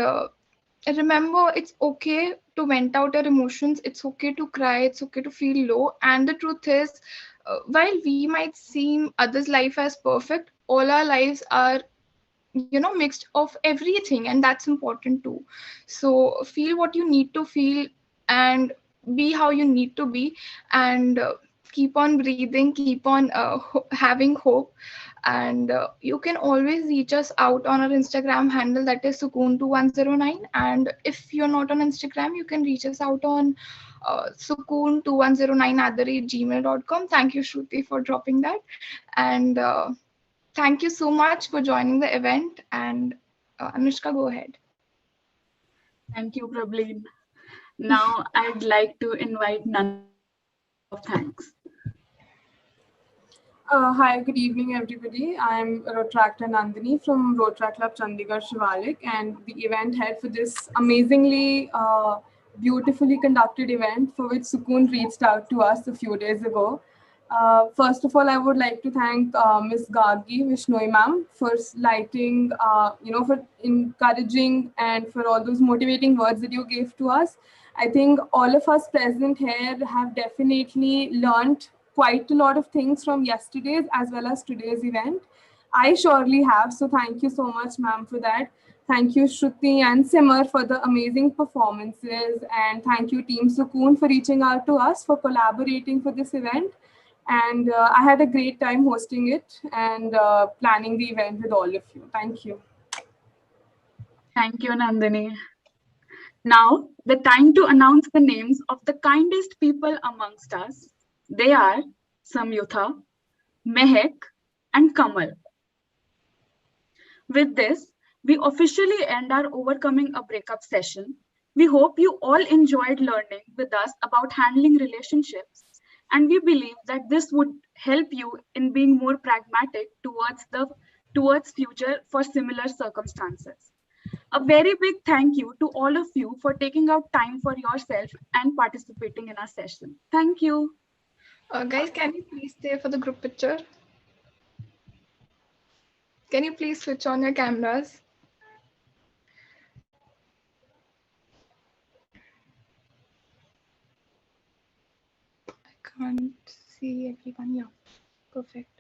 remember, it's okay to vent out your emotions, it's okay to cry, it's okay to feel low. And the truth is, while we might seem others' life as perfect, all our lives are, mixed of everything, and that's important too. So feel what you need to feel, and be how you need to be. And keep on breathing, keep on having hope. And you can always reach us out on our Instagram handle, that is sukoon2109. And if you're not on Instagram, you can reach us out on sukoon2109@gmail.com. Thank you, Shruti, for dropping that. And thank you so much for joining the event. And Anushka, go ahead. Thank you, Prableen. Now I'd like to invite Nandini for a word of thanks. Hi, good evening, everybody. I'm Rotractor Nandini from Rotrack Club Chandigarh Shivalik, and the event head for this amazingly beautifully conducted event for which Sukoon reached out to us a few days ago. First of all, I would like to thank Ms. Gargi Vishnoi ma'am for lighting, for encouraging and for all those motivating words that you gave to us. I think all of us present here have definitely learned quite a lot of things from yesterday's as well as today's event. I surely have. So thank you so much, ma'am, for that. Thank you, Shruti and Simar, for the amazing performances. And thank you, Team Sukoon, for reaching out to us, for collaborating for this event. And I had a great time hosting it and planning the event with all of you. Thank you. Thank you, Nandini. Now, the time to announce the names of the kindest people amongst us. They are Samyutha, Mehek, and Kamal. With this, we officially end our Overcoming a Breakup session. We hope you all enjoyed learning with us about handling relationships, and we believe that this would help you in being more pragmatic towards future for similar circumstances. A very big thank you to all of you for taking out time for yourself and participating in our session. Thank you. Guys, can you please stay for the group picture? Can you please switch on your cameras? I can't see everyone. Yeah, perfect.